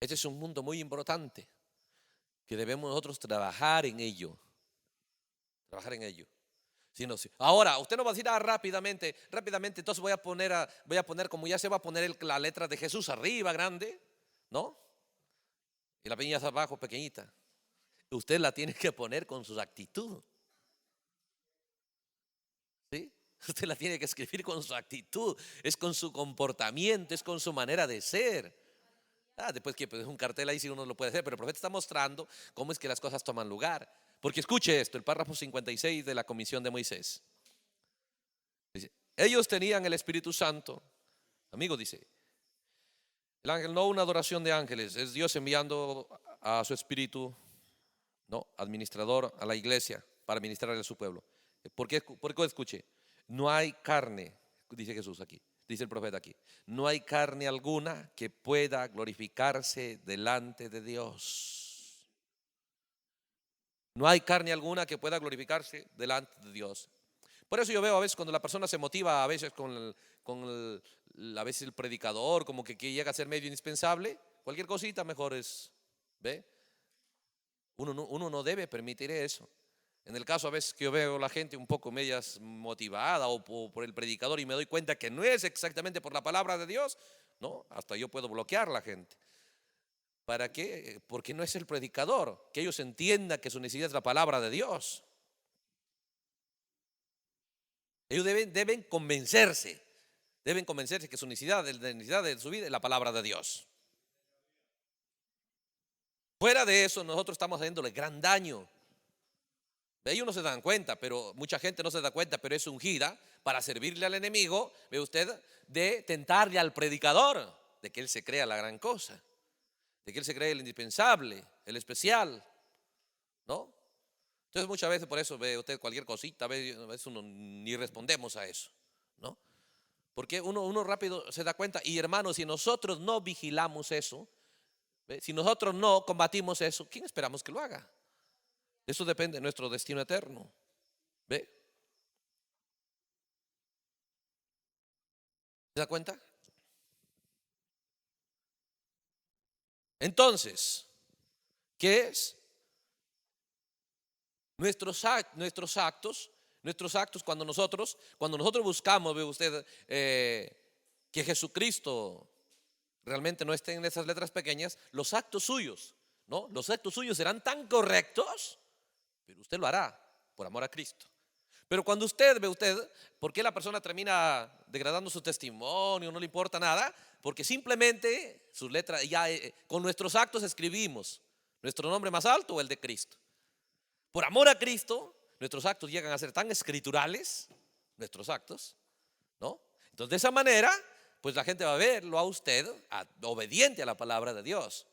Este es un mundo muy importante que debemos nosotros trabajar en ello. Trabajar en ello. Ahora, usted no va a decir rápidamente, entonces voy a poner como ya se va a poner la letra de Jesús arriba, grande, ¿no? Y la pequeña abajo, pequeñita. Usted la tiene que poner con su actitud. ¿Sí? Usted la tiene que escribir con su actitud, es con su comportamiento, es con su manera de ser. Después que pues, un cartel ahí sí uno lo puede hacer, pero el profeta está mostrando cómo es que las cosas toman lugar. Porque escuche esto, el párrafo 56 de la comisión de Moisés. Dice, ellos tenían el Espíritu Santo. Amigo, dice, el ángel no una adoración de ángeles, es Dios enviando a su Espíritu, no, administrador a la iglesia para ministrarle a su pueblo. Porque escuche, no hay carne, dice Jesús aquí, dice el profeta aquí, no hay carne alguna que pueda glorificarse delante de Dios. No hay carne alguna que pueda glorificarse delante de Dios. Por eso yo veo a veces cuando la persona se motiva a veces a veces el predicador como que llega a ser medio indispensable, cualquier cosita mejor es, ¿ve? Uno no debe permitir eso. En el caso a veces que yo veo a la gente un poco medias motivada o por el predicador y me doy cuenta que no es exactamente por la palabra de Dios, no, hasta yo puedo bloquear a la gente. ¿Para qué? Porque no es el predicador, que ellos entiendan que su necesidad es la palabra de Dios. Ellos deben convencerse que su necesidad de su vida es la palabra de Dios. Fuera de eso, nosotros estamos haciéndole gran daño. Ellos no se dan cuenta, pero mucha gente no se da cuenta, pero es ungida para servirle al enemigo, ve usted, de tentarle al predicador, de que él se crea la gran cosa, de que él se cree el indispensable, el especial, ¿no? Entonces muchas veces por eso ve usted cualquier cosita, a veces uno ni respondemos a eso, ¿no? Porque uno rápido se da cuenta. Y hermanos, si nosotros no vigilamos eso, ¿ve? Si nosotros no combatimos eso, ¿quién esperamos que lo haga? Eso depende de nuestro destino eterno. ¿Ve? ¿Se da cuenta? Entonces, ¿qué es? Nuestros actos cuando nosotros buscamos, ve usted, que Jesucristo realmente no esté en esas letras pequeñas, los actos suyos, ¿no? Los actos suyos serán tan correctos, pero usted lo hará por amor a Cristo. Pero cuando ve usted, ¿por qué la persona termina degradando su testimonio? No le importa nada, porque simplemente sus letras, ya con nuestros actos escribimos nuestro nombre más alto o el de Cristo. Por amor a Cristo, nuestros actos llegan a ser tan escriturales, nuestros actos, ¿no? Entonces, de esa manera, pues la gente va a verlo a usted obediente a la palabra de Dios,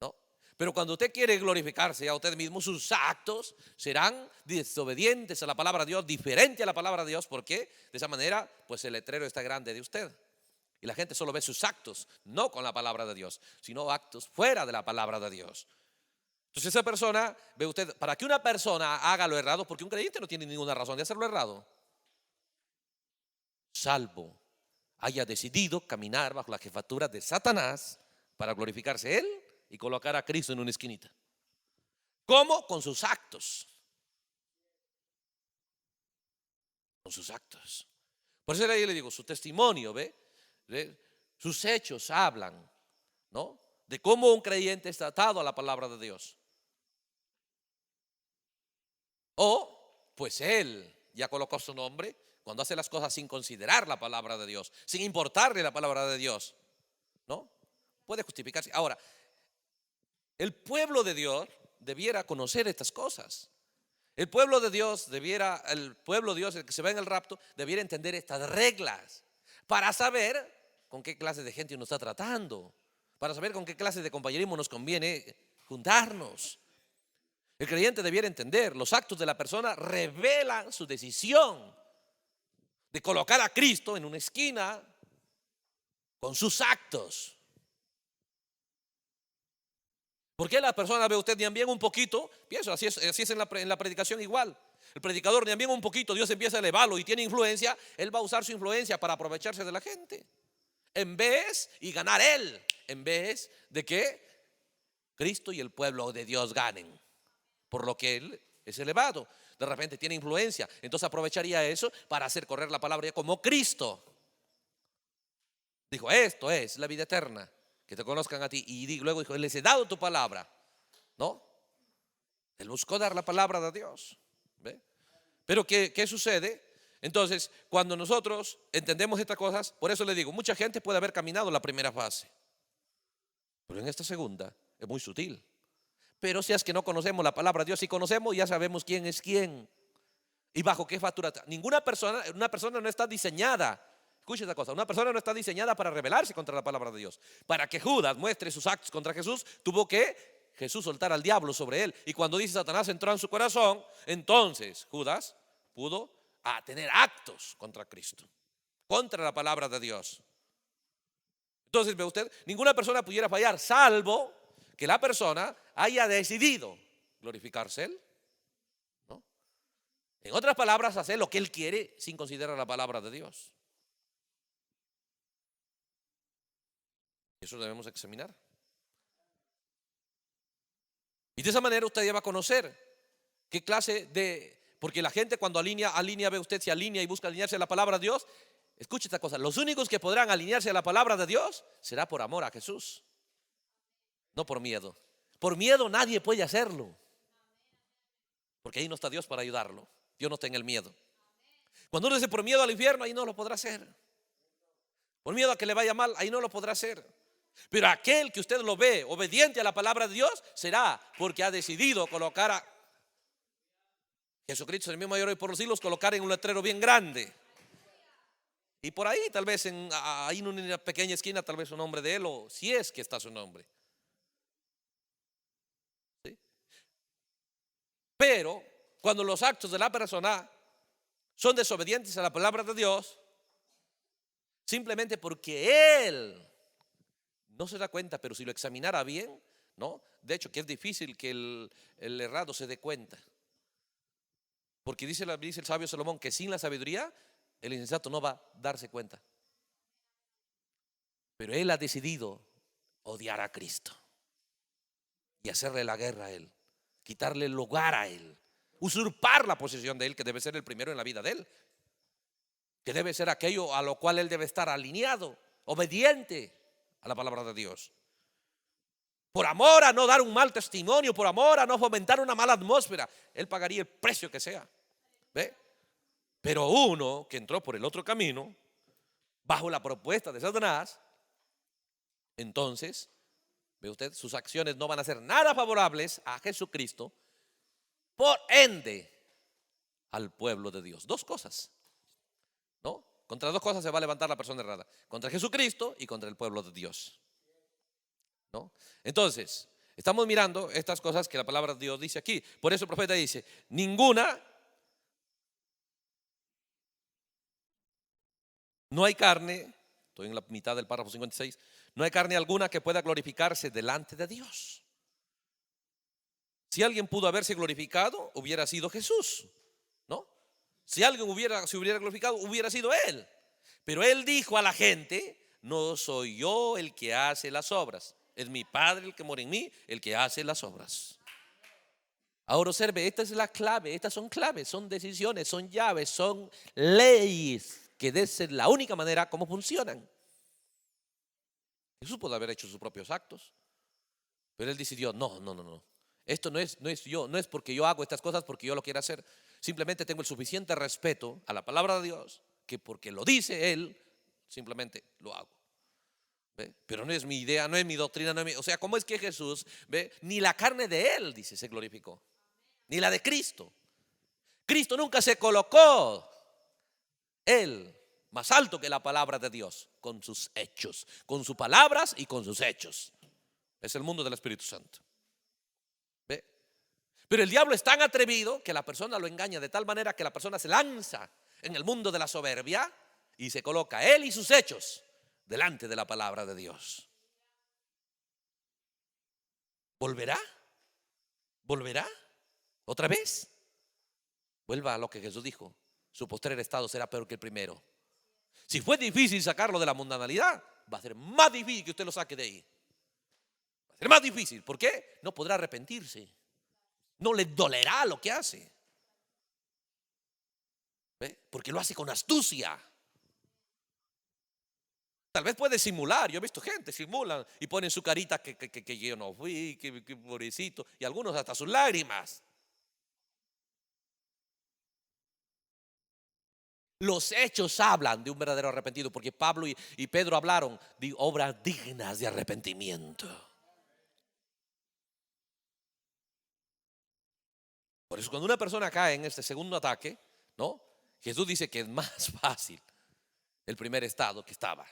¿no? Pero cuando usted quiere glorificarse a usted mismo, sus actos serán desobedientes a la palabra de Dios, diferente a la palabra de Dios. ¿Por qué? De esa manera, pues el letrero está grande de usted. Y la gente solo ve sus actos, no con la palabra de Dios, sino actos fuera de la palabra de Dios. Entonces esa persona, ve usted, para que una persona haga lo errado, porque un creyente no tiene ninguna razón de hacer lo errado, salvo haya decidido caminar bajo la jefatura de Satanás para glorificarse él y colocar a Cristo en una esquinita. ¿Cómo? Con sus actos. Con sus actos. Por eso ahí le digo, su testimonio, ¿ve? Sus hechos hablan, ¿no? De cómo un creyente está atado a la palabra de Dios. O, pues él ya colocó su nombre cuando hace las cosas sin considerar la palabra de Dios, sin importarle la palabra de Dios, ¿no? Puede justificarse. Ahora, el pueblo de Dios debiera conocer estas cosas. El pueblo de Dios el que se va en el rapto, debiera entender estas reglas para saber con qué clase de gente uno está tratando, para saber con qué clase de compañerismo nos conviene juntarnos. El creyente debiera entender, los actos de la persona revelan su decisión de colocar a Cristo en una esquina con sus actos. ¿Por qué la persona ve usted ni bien un poquito? Pienso, así es en la predicación igual. El predicador ni bien un poquito, Dios empieza a elevarlo y tiene influencia, él va a usar su influencia para aprovecharse de la gente. En vez y ganar él, en vez de que Cristo y el pueblo de Dios ganen. Por lo que él es elevado, de repente tiene influencia, entonces aprovecharía eso para hacer correr la palabra como Cristo dijo: esto es la vida eterna, que te conozcan a ti. Y luego dijo: les he dado tu palabra, ¿no? Él buscó dar la palabra de Dios, ¿ve? Pero ¿qué sucede? Entonces, cuando nosotros entendemos estas cosas, por eso le digo, mucha gente puede haber caminado la primera fase, pero en esta segunda es muy sutil. Pero si es que no conocemos la palabra de Dios, si conocemos, ya sabemos quién es quién y bajo qué factura. Una persona no está diseñada, escuche esta cosa, una persona no está diseñada para rebelarse contra la palabra de Dios. Para que Judas muestre sus actos contra Jesús, tuvo que Jesús soltar al diablo sobre él. Y cuando dice Satanás entró en su corazón, entonces Judas pudo tener actos contra Cristo, contra la palabra de Dios. Entonces, ve usted, ninguna persona pudiera fallar, salvo que la persona haya decidido glorificarse él, ¿no? En otras palabras, hacer lo que él quiere sin considerar la palabra de Dios. Eso debemos examinar. Y de esa manera usted ya va a conocer qué clase porque la gente cuando alinea, ve usted, se alinea y busca alinearse a la palabra de Dios. Escuche esta cosa, los únicos que podrán alinearse a la palabra de Dios será por amor a Jesús, no por miedo. Por miedo nadie puede hacerlo, porque ahí no está Dios para ayudarlo. Dios no está en el miedo. Cuando uno dice por miedo al infierno, ahí no lo podrá hacer. Por miedo a que le vaya mal, ahí no lo podrá hacer. Pero aquel que usted lo ve obediente a la palabra de Dios, será porque ha decidido colocar a Jesucristo, el mismo mayor hoy por los siglos, colocar en un letrero bien grande. Y por ahí, tal vez ahí en una pequeña esquina, tal vez un nombre de él, o si es que está su nombre. ¿Sí? Pero cuando los actos de la persona son desobedientes a la palabra de Dios, simplemente porque él no se da cuenta, pero si lo examinara bien, ¿no? De hecho, que es difícil que el errado se dé cuenta. Porque dice el sabio Salomón que sin la sabiduría el insensato no va a darse cuenta. Pero él ha decidido odiar a Cristo y hacerle la guerra a él, quitarle el lugar a él, usurpar la posición de él, que debe ser el primero en la vida de él, que debe ser aquello a lo cual él debe estar alineado, obediente a la palabra de Dios. Por amor a no dar un mal testimonio, por amor a no fomentar una mala atmósfera, él pagaría el precio que sea. ¿Ve? Pero uno que entró por el otro camino, bajo la propuesta de Satanás, entonces, ve usted, sus acciones no van a ser nada favorables a Jesucristo, por ende al pueblo de Dios. Dos cosas, ¿no? Contra dos cosas se va a levantar la persona errada: contra Jesucristo y contra el pueblo de Dios, ¿no? Entonces, estamos mirando estas cosas que la palabra de Dios dice aquí. Por eso el profeta dice: no hay carne, estoy en la mitad del párrafo 56, no hay carne alguna que pueda glorificarse delante de Dios. Si alguien pudo haberse glorificado, hubiera sido Jesús, ¿no? Si alguien se hubiera glorificado, hubiera sido Él. Pero Él dijo a la gente: no soy yo el que hace las obras, es mi Padre el que mora en mí, el que hace las obras. Ahora observe, esta es la clave, estas son claves, son decisiones, son llaves, son leyes que es la única manera como funcionan. Jesús puede haber hecho sus propios actos, pero Él decidió: no. Esto no es yo, no es porque yo hago estas cosas porque yo lo quiero hacer. Simplemente tengo el suficiente respeto a la palabra de Dios, que porque lo dice Él, simplemente lo hago. ¿Ve? Pero no es mi idea, no es mi doctrina, no es o sea, ¿cómo es que Jesús, ve, ni la carne de Él, dice, se glorificó, ni la de Cristo? Cristo nunca se colocó Él más alto que la palabra de Dios, con sus hechos, con sus palabras y con sus hechos. Es el mundo del Espíritu Santo. ¿Ve? Pero el diablo es tan atrevido que la persona lo engaña de tal manera que la persona se lanza en el mundo de la soberbia y se coloca él y sus hechos delante de la palabra de Dios. ¿Volverá? ¿Volverá? ¿Otra vez? Vuelva a lo que Jesús dijo: su postrer estado será peor que el primero. Si fue difícil sacarlo de la mundanalidad, va a ser más difícil que usted lo saque de ahí. Va a ser más difícil. ¿Por qué? No podrá arrepentirse. No le dolerá lo que hace. ¿Ve? Porque lo hace con astucia. Tal vez puede simular. Yo he visto gente simulan y ponen su carita que yo no fui, que pobrecito, y algunos hasta sus lágrimas. Los hechos hablan de un verdadero arrepentido, porque Pablo y Pedro hablaron de obras dignas de arrepentimiento. Por eso cuando una persona cae en este segundo ataque, ¿no? Jesús dice que es más fácil el primer estado que estaba,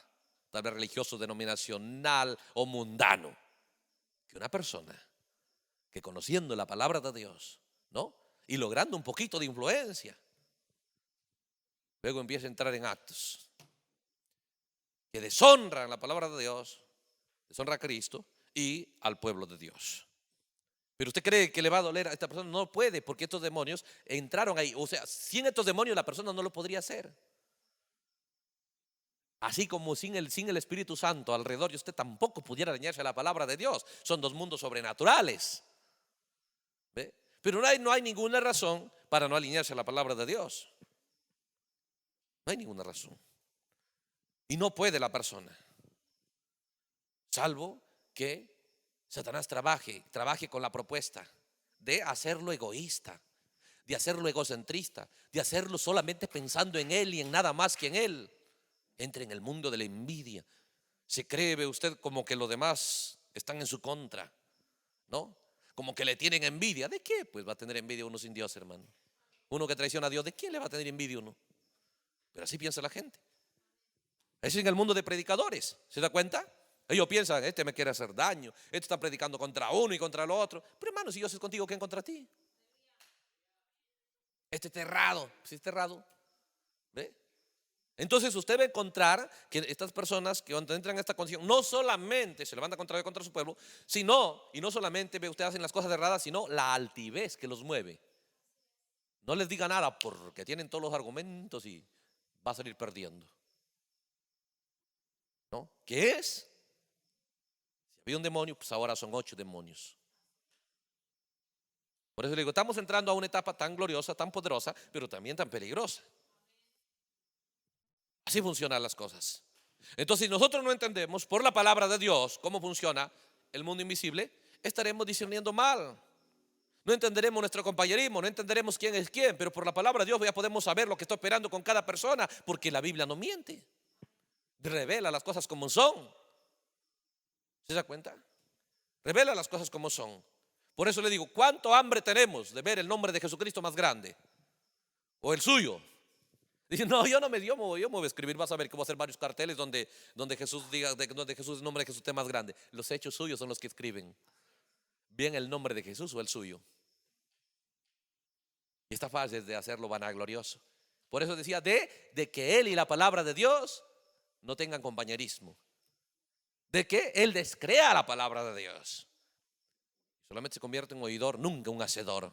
tal vez religioso, denominacional o mundano, que una persona que conociendo la palabra de Dios, ¿no? Y logrando un poquito de influencia, luego empieza a entrar en actos que deshonran la palabra de Dios, deshonra a Cristo y al pueblo de Dios. Pero usted cree que le va a doler a esta persona. No puede, porque estos demonios entraron ahí. O sea, sin estos demonios la persona no lo podría hacer. Así como sin el Espíritu Santo alrededor, y usted tampoco pudiera dañarse a la palabra de Dios. Son dos mundos sobrenaturales. ¿Ve? Pero no hay ninguna razón para no alinearse a la palabra de Dios. No hay ninguna razón. Y no puede la persona, salvo que Satanás trabaje con la propuesta de hacerlo egoísta, de hacerlo egocentrista, de hacerlo solamente pensando en él y en nada más que en él. Entre en el mundo de la envidia. Se cree, ve usted, como que los demás están en su contra, ¿no? Como que le tienen envidia. ¿De qué? Pues va a tener envidia uno sin Dios, hermano. Uno que traiciona a Dios, ¿de quién le va a tener envidia uno? Pero así piensa la gente. Es en el mundo de predicadores, ¿se da cuenta? Ellos piensan: este me quiere hacer daño, este está predicando contra uno y contra el otro. Pero hermano, si Dios es contigo, ¿quién contra ti? Este es errado, si es errado, ¿ve? Entonces usted va a encontrar que estas personas que cuando entran en esta condición no solamente se levantan contra su pueblo, sino, y no solamente ve usted hacen las cosas erradas, sino la altivez que los mueve. No les diga nada porque tienen todos los argumentos y va a salir perdiendo, ¿no? ¿Qué es? Si había un demonio, pues ahora son 8 demonios. Por eso le digo, estamos entrando a una etapa tan gloriosa, tan poderosa, pero también tan peligrosa. Así funcionan las cosas. Entonces, si nosotros no entendemos por la palabra de Dios cómo funciona el mundo invisible, estaremos discerniendo mal. No entenderemos nuestro compañerismo, no entenderemos quién es quién, pero por la palabra de Dios ya podemos saber lo que está operando con cada persona, porque la Biblia no miente, revela las cosas como son. ¿Se da cuenta? Revela las cosas como son. Por eso le digo, ¿cuánto hambre tenemos de ver el nombre de Jesucristo más grande? O el suyo. Dice, no, yo me voy a escribir, vas a ver que voy a hacer varios carteles donde Jesús diga, donde Jesús, el nombre de Jesús esté más grande. Los hechos suyos son los que escriben bien el nombre de Jesús o el suyo. Y esta fase es de hacerlo vanaglorioso. Por eso decía de que Él y la palabra de Dios no tengan compañerismo. De que Él descrea la palabra de Dios. Solamente se convierte en oidor, nunca un hacedor.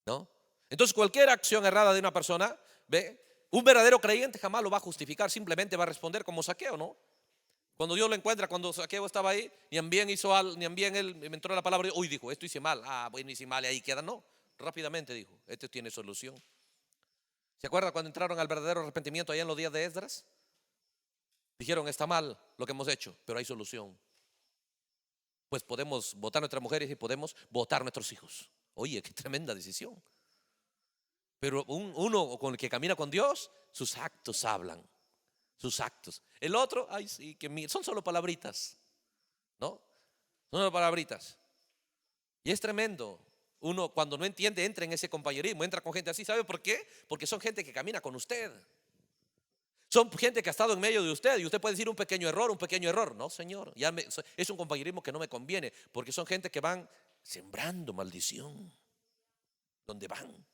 ¿No? Entonces cualquier acción errada de una persona, ¿ve? Un verdadero creyente jamás lo va a justificar, simplemente va a responder como Zaqueo, ¿no? Cuando Dios lo encuentra, cuando Zaqueo estaba ahí, ni en bien él me entró la palabra, uy, dijo, esto hice mal, bueno, hice mal y ahí queda, no, rápidamente dijo, esto tiene solución. ¿Se acuerda cuando entraron al verdadero arrepentimiento allá en los días de Esdras? Dijeron, está mal lo que hemos hecho, pero hay solución. Pues podemos votar nuestras mujeres y podemos votar nuestros hijos. Oye, qué tremenda decisión. Pero uno con el que camina con Dios, sus actos hablan. Sus actos. El otro, ay, sí, son solo palabritas, ¿no? Son solo palabritas. Y es tremendo. Uno cuando no entiende entra en ese compañerismo, entra con gente así. ¿Sabe por qué? Porque son gente que camina con usted. Son gente que ha estado en medio de usted y usted puede decir un pequeño error. No, señor, es un compañerismo que no me conviene, porque son gente que van sembrando maldición donde van.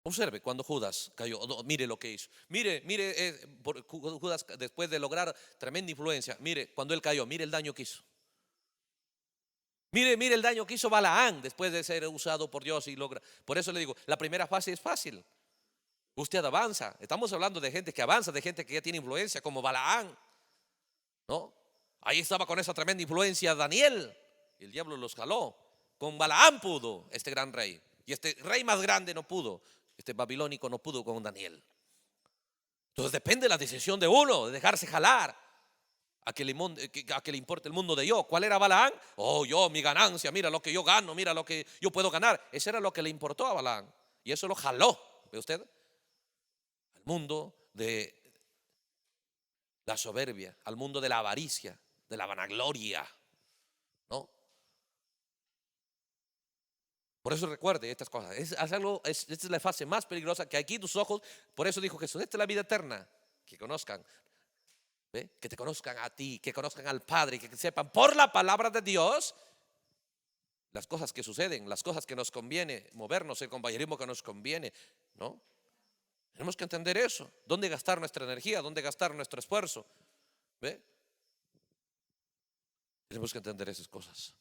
Observe cuando Judas cayó, mire lo que hizo. Mire, Judas después de lograr tremenda influencia, mire, cuando él cayó, mire el daño que hizo. Mire el daño que hizo Balaán después de ser usado por Dios y logra. Por eso le digo, la primera fase es fácil. Usted avanza. Estamos hablando de gente que avanza, de gente que ya tiene influencia, como Balaán, ¿no? Ahí estaba con esa tremenda influencia Daniel. Y el diablo los jaló. Con Balaán pudo este gran rey. Y este rey más grande no pudo. Este babilónico no pudo con Daniel. Entonces depende de la decisión de uno, de dejarse jalar. A que le importe el mundo de yo. ¿Cuál era Balaán? Oh, yo, mi ganancia, mira lo que yo gano, mira lo que yo puedo ganar. Eso era lo que le importó a Balaán. Y eso lo jaló, ¿ve usted? Al mundo de la soberbia, al mundo de la avaricia, de la vanagloria, ¿no? Por eso recuerde estas cosas. Esta es la fase más peligrosa que aquí tus ojos. Por eso dijo Jesús, esta es la vida eterna. Que conozcan, ¿ve? Que te conozcan a ti, que conozcan al Padre, que sepan por la palabra de Dios las cosas que suceden, las cosas que nos conviene movernos, el compañerismo que nos conviene, ¿no? Tenemos que entender eso. ¿Dónde gastar nuestra energía? ¿Dónde gastar nuestro esfuerzo? ¿Ve? Tenemos que entender esas cosas.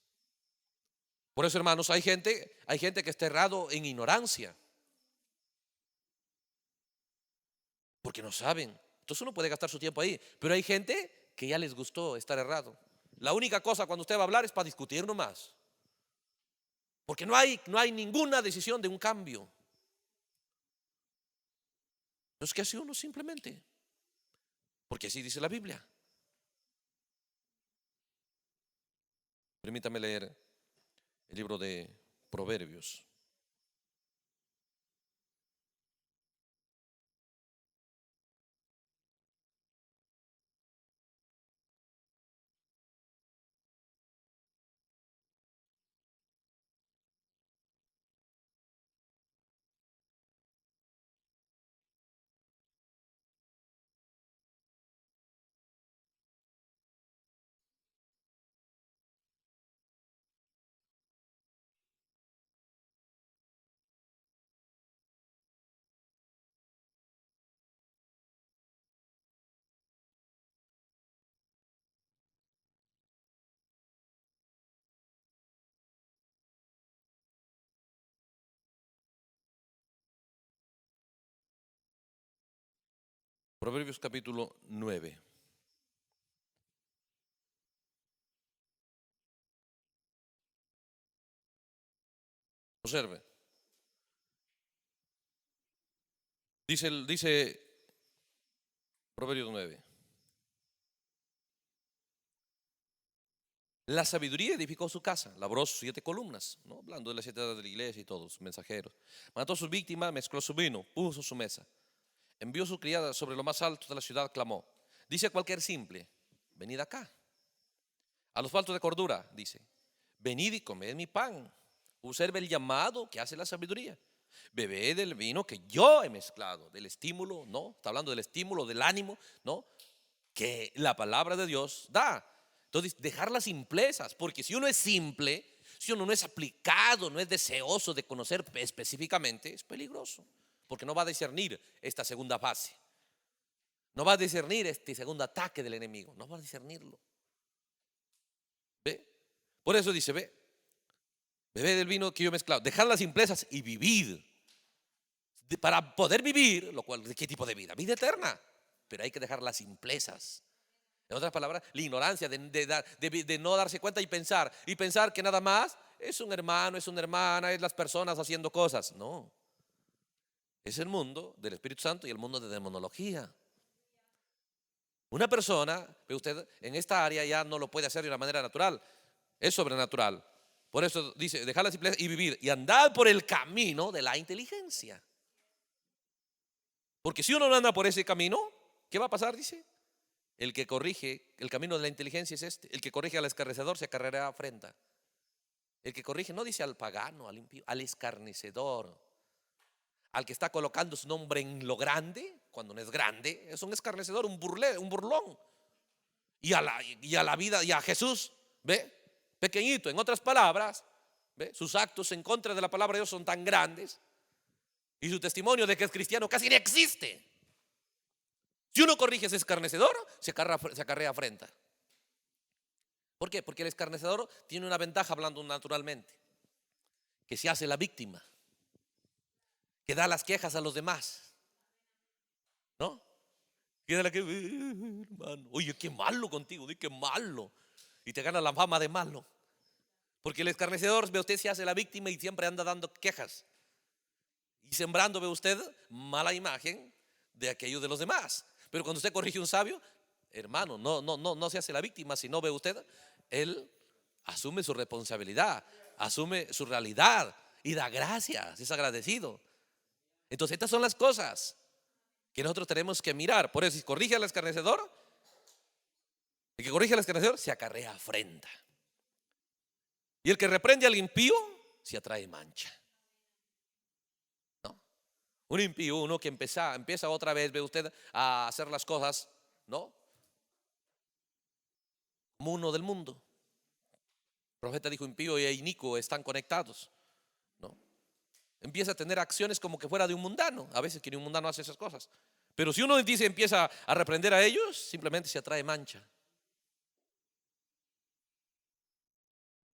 Por eso, hermanos, hay gente que está errado en ignorancia, porque no saben. Entonces uno puede gastar su tiempo ahí, pero hay gente que ya les gustó estar errado. La única cosa cuando usted va a hablar es para discutir nomás, porque no hay ninguna decisión de un cambio. Entonces, ¿qué hace uno? Simplemente, porque así dice la Biblia. Permítame leer el libro de Proverbios. Proverbios capítulo 9. Observe. Dice Proverbios 9. La sabiduría edificó su casa, labró sus 7 columnas, ¿no? Hablando de las 7 edades de la iglesia y todos, mensajeros. Mató a sus víctimas, mezcló su vino, puso su mesa. Envió su criada sobre lo más alto de la ciudad, clamó. Dice a cualquier simple, venid acá. A los faltos de cordura, dice, venid y comed mi pan. Observe el llamado que hace la sabiduría. Bebé del vino que yo he mezclado, del estímulo, ¿no? Está hablando del estímulo, del ánimo, ¿no? Que la palabra de Dios da. Entonces, dejar las simplezas, porque si uno es simple, si uno no es aplicado, no es deseoso de conocer específicamente, es peligroso, porque no va a discernir esta segunda fase, no va a discernir este segundo ataque del enemigo, no va a discernirlo. ¿Ve? Por eso dice, ve, bebé del vino que yo he mezclado, dejar las simplezas y vivir. Para poder vivir, lo cual, ¿de qué tipo de vida? Vida eterna, pero hay que dejar las simplezas. En otras palabras, la ignorancia de no darse cuenta y pensar que nada más es un hermano, es una hermana, es las personas haciendo cosas. No, es el mundo del Espíritu Santo y el mundo de demonología. Una persona, ve usted, en esta área ya no lo puede hacer de una manera natural, es sobrenatural. Por eso dice, dejar la simpleza y vivir y andar por el camino de la inteligencia. Porque si uno no anda por ese camino, ¿qué va a pasar? Dice, el que corrige, el camino de la inteligencia es este. El que corrige al escarnecedor se acarreará afrenta. El que corrige no dice al pagano, al impío, al escarnecedor. Al que está colocando su nombre en lo grande, cuando no es grande, es un escarnecedor, un burlón. Y a la vida, y a Jesús, ¿ve? Pequeñito, en otras palabras, ¿ve? Sus actos en contra de la palabra de Dios son tan grandes. Y su testimonio de que es cristiano casi no existe. Si uno corrige a ese escarnecedor, se acarrea afrenta. ¿Por qué? Porque el escarnecedor tiene una ventaja hablando naturalmente, que se hace la víctima, que da las quejas a los demás, ¿no? Que da la que, hermano, oye, qué malo contigo, di qué malo. Y te gana la fama de malo. Porque el escarnecedor, ve usted, se hace la víctima y siempre anda dando quejas. Y sembrando, ve usted, mala imagen de aquello de los demás. Pero cuando usted corrige a un sabio, hermano, no se hace la víctima, sino, ve usted, él asume su responsabilidad, asume su realidad y da gracias, es agradecido. Entonces estas son las cosas que nosotros tenemos que mirar. Por eso, si corrige al escarnecedor, el que corrige al escarnecedor se acarrea afrenta. Y el que reprende al impío se atrae mancha. ¿No? Un impío, uno que empieza otra vez, ve usted, a hacer las cosas, ¿no? Como uno del mundo. El profeta dijo, impío e inicuo están conectados, ¿no? Empieza a tener acciones como que fuera de un mundano. A veces que ni un mundano hace esas cosas. Pero si uno dice, empieza a reprender a ellos, simplemente se atrae mancha.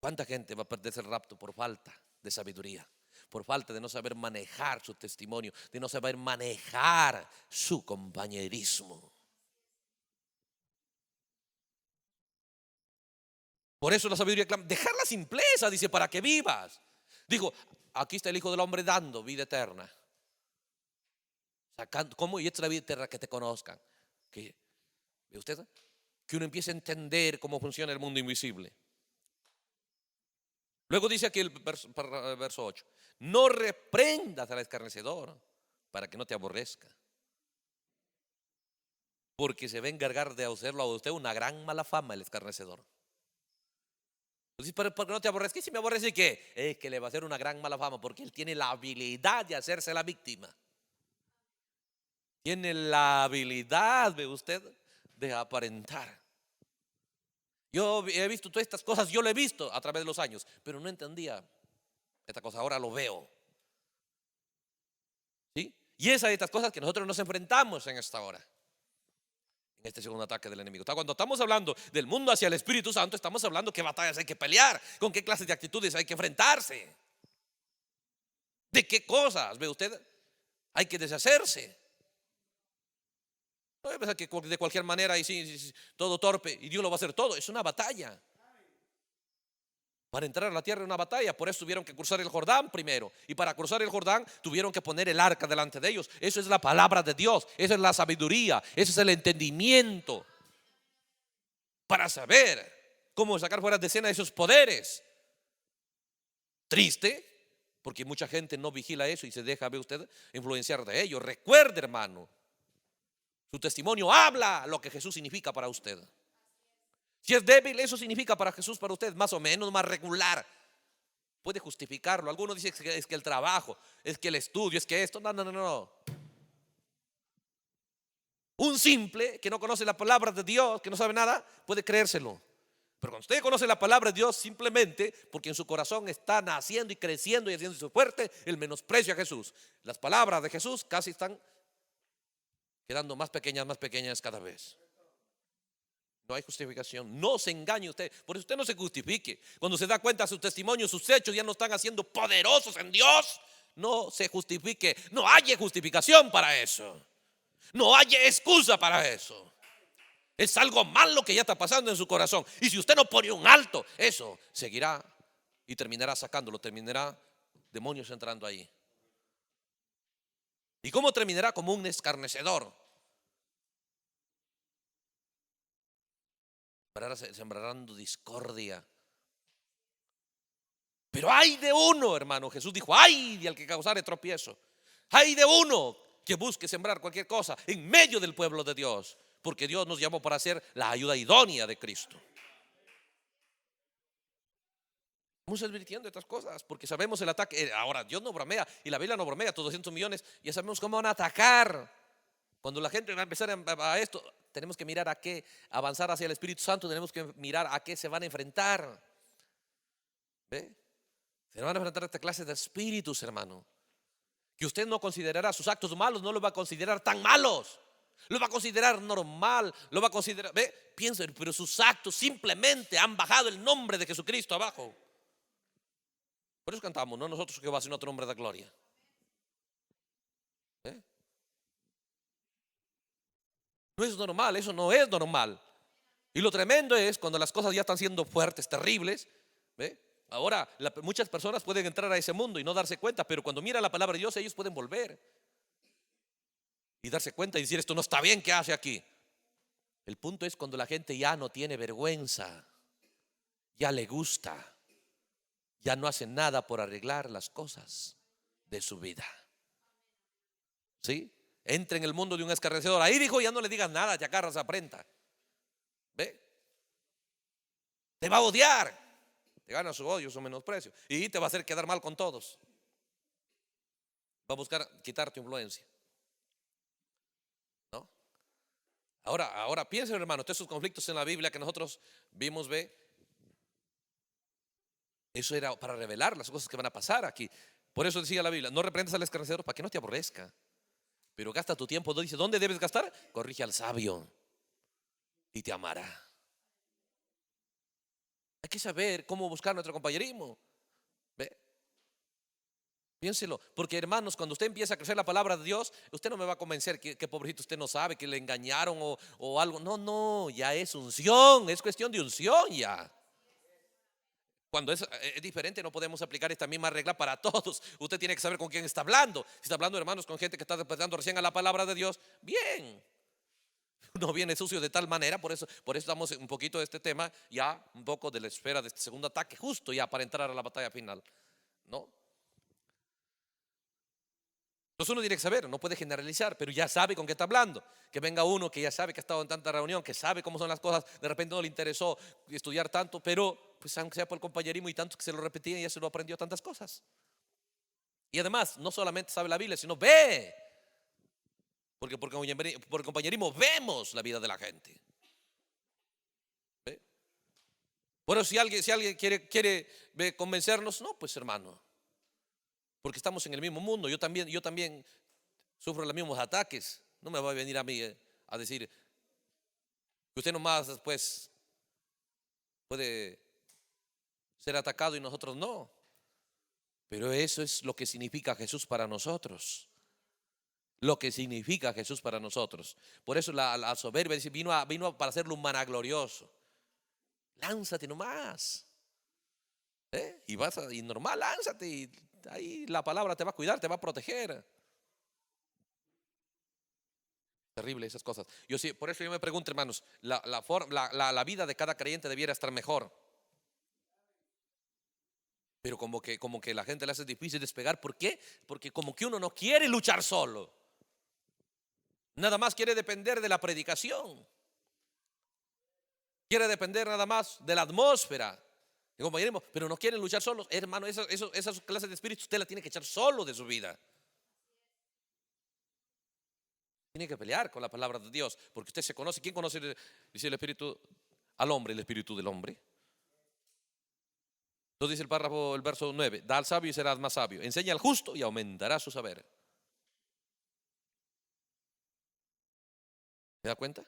¿Cuánta gente va a perderse el rapto por falta de sabiduría? Por falta de no saber manejar su testimonio, de no saber manejar su compañerismo. Por eso la sabiduría clama, dejar la simpleza, dice, para que vivas. Dijo, aquí está el Hijo del Hombre dando vida eterna. Sacando, ¿cómo? Y esta es la vida eterna, que te conozcan. ¿Ve usted? Que uno empiece a entender cómo funciona el mundo invisible. Luego dice aquí el verso 8, no reprendas al escarnecedor para que no te aborrezca, porque se va a encargar de hacerlo a usted una gran mala fama el escarnecedor. Entonces, ¿por qué no te aborrezca? ¿Y si me aborrece qué? Es que le va a hacer una gran mala fama, porque él tiene la habilidad de hacerse la víctima. Tiene la habilidad, ve usted, de aparentar. Yo he visto todas estas cosas, yo lo he visto a través de los años, pero no entendía esta cosa, ahora lo veo. ¿Sí? Y es a estas cosas que nosotros nos enfrentamos en esta hora, en este segundo ataque del enemigo. Cuando estamos hablando del mundo hacia el Espíritu Santo, estamos hablando qué batallas hay que pelear, con qué clases de actitudes hay que enfrentarse, de qué cosas, ve usted, hay que deshacerse. No voy a pensar que de cualquier manera y sí, todo torpe y Dios lo va a hacer todo. Es una batalla. Para entrar a la tierra es una batalla. Por eso tuvieron que cruzar el Jordán primero. Y para cruzar el Jordán tuvieron que poner el arca delante de ellos. Eso es la palabra de Dios. Eso es la sabiduría. Eso es el entendimiento. Para saber cómo sacar fuera de escena esos poderes. Triste, porque mucha gente no vigila eso y se deja, ve usted, influenciar de ello. Recuerde, hermano, su testimonio habla lo que Jesús significa para usted. Si es débil, eso significa para Jesús, para usted, más o menos, más regular. puede justificarlo. Algunos dicen que es que el trabajo, es que el estudio, es que esto. No, no, no, no. Un simple que no conoce la palabra de Dios, que no sabe nada, puede creérselo. Pero cuando usted conoce la palabra de Dios, simplemente porque en su corazón está naciendo y creciendo y haciéndose fuerte el menosprecio a Jesús. Las palabras de Jesús casi están quedando más pequeñas cada vez. No hay justificación. No se engañe usted. Por eso usted no se justifique. Cuando se da cuenta de su testimonio, sus hechos ya no están haciendo poderosos en Dios, no se justifique. No haya justificación para eso. No haya excusa para eso. Es algo malo que ya está pasando en su corazón. Y si usted no pone un alto, eso seguirá y terminará sacándolo. Terminará demonios entrando ahí. ¿Y cómo terminará? Como un escarnecedor. Sembrarán discordia. Pero hay de uno, hermano. Jesús dijo: ay de al que causare tropiezo. Hay de uno que busque sembrar cualquier cosa en medio del pueblo de Dios, porque Dios nos llamó para ser la ayuda idónea de Cristo. Estamos advirtiendo estas cosas porque sabemos el ataque. Ahora Dios no bromea y la Biblia no bromea. Estos 200 millones ya sabemos cómo van a atacar. Cuando la gente va a empezar a esto, tenemos que mirar a qué avanzar hacia el Espíritu Santo. Tenemos que mirar a qué se van a enfrentar. ¿Ve? Se van a enfrentar a esta clase de espíritus, hermano. Que usted no considerará sus actos malos, no los va a considerar tan malos. Lo va a considerar normal, lo va a considerar, ¿ve? Piensa, pero sus actos simplemente han bajado el nombre de Jesucristo abajo. Por eso cantamos, no nosotros que va a ser otro nombre de gloria. ¿Eh? No es normal, eso no es normal. Y lo tremendo es cuando las cosas ya están siendo fuertes, terribles. ¿Ve? Ahora muchas personas pueden entrar a ese mundo y no darse cuenta, pero cuando miran la palabra de Dios ellos pueden volver y darse cuenta y decir: esto no está bien, ¿qué hace aquí? El punto es cuando la gente ya no tiene vergüenza, ya le gusta, ya no hace nada por arreglar las cosas de su vida. ¿Sí? Entra en el mundo de un escarnecedor. Ahí dijo: ya no le digas nada, te agarras a prenda. ¿Ve? Te va a odiar. Te gana su odio, su menosprecio. Y te va a hacer quedar mal con todos. Va a buscar quitar tu influencia. ¿No? Ahora piensen, hermano, todos esos conflictos en la Biblia que nosotros vimos, ve. Eso era para revelar las cosas que van a pasar aquí. Por eso decía la Biblia: no reprendas al escarnecedor para que no te aborrezca. Pero gasta tu tiempo. Dice: ¿dónde debes gastar? Corrige al sabio y te amará. Hay que saber cómo buscar nuestro compañerismo. ¿Ve? Piénselo, porque hermanos, cuando usted empieza a crecer la palabra de Dios, usted no me va a convencer que pobrecito usted no sabe, que le engañaron o algo. No, ya es unción, es cuestión de unción ya. Cuando es diferente, no podemos aplicar esta misma regla para todos. Usted tiene que saber con quién está hablando. Si está hablando, hermanos, con gente que está despertando recién a la palabra de Dios, bien. No viene sucio de tal manera. Por eso estamos un poquito de este tema, ya un poco de la esfera de este segundo ataque, justo ya para entrar a la batalla final, ¿no? Entonces uno tiene que saber, no puede generalizar, pero ya sabe con qué está hablando. Que venga uno que ya sabe que ha estado en tanta reunión, que sabe cómo son las cosas, de repente no le interesó estudiar tanto, pero pues aunque sea por el compañerismo y tanto que se lo repetían, ya se lo aprendió tantas cosas. Y además, no solamente sabe la Biblia, sino ve. Porque por compañerismo vemos la vida de la gente. ¿Ve? Por eso si alguien quiere convencernos, no, pues hermano, porque estamos en el mismo mundo. Yo también sufro los mismos ataques. No me va a venir a mí a decir que usted nomás después puede ser atacado y nosotros no. Pero eso es lo que significa Jesús para nosotros. Lo que significa Jesús para nosotros. Por eso la soberbia dice, vino para hacerlo un vanaglorioso. Lánzate nomás. Y normal, lánzate. Y ahí la palabra te va a cuidar, te va a proteger. Terrible esas cosas. Por eso yo me pregunto, hermanos, la vida de cada creyente debiera estar mejor. Pero como que la gente le hace difícil despegar. ¿Por qué? Porque como que uno no quiere luchar solo. Nada más quiere depender de la predicación. Quiere depender nada más de la atmósfera. en compañerismo, pero no quieren luchar solos. Hermano, esas clases de espíritus usted la tiene que echar solo de su vida. Tiene que pelear con la palabra de Dios, porque usted se conoce. ¿Quién conoce, dice el espíritu al hombre, el espíritu del hombre? Entonces dice el párrafo, el verso 9: da al sabio y serás más sabio, enseña al justo y aumentará su saber. ¿Se da cuenta?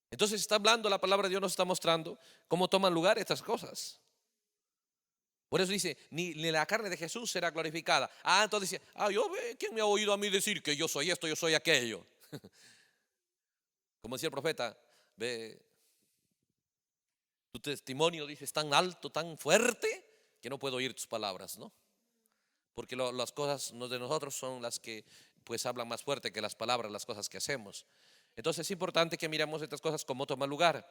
Entonces está hablando, la palabra de Dios nos está mostrando cómo toman lugar estas cosas. Por eso dice, ni la carne de Jesús será glorificada. Entonces dice, ¿quién me ha oído a mí decir que yo soy esto, yo soy aquello? Como decía el profeta, ve, tu testimonio, dice, es tan alto, tan fuerte, que no puedo oír tus palabras, ¿no? Porque las cosas de nosotros son las que pues hablan más fuerte que las palabras, las cosas que hacemos. Entonces es importante que miremos estas cosas cómo toman lugar.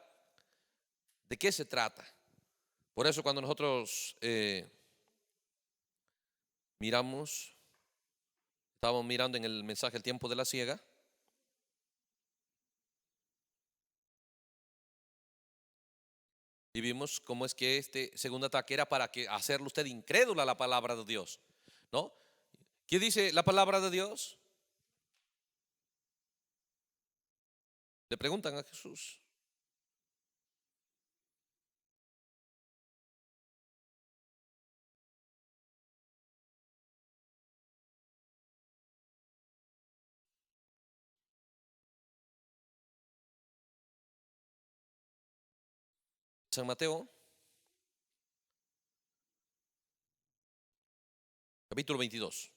¿De qué se trata? Por eso cuando nosotros estábamos mirando en el mensaje El tiempo de la ciega, y vimos cómo es que este segundo ataque era para hacerle usted incrédula a la palabra de Dios, ¿no? ¿Qué dice la palabra de Dios? Le preguntan a Jesús. San Mateo, capítulo 22.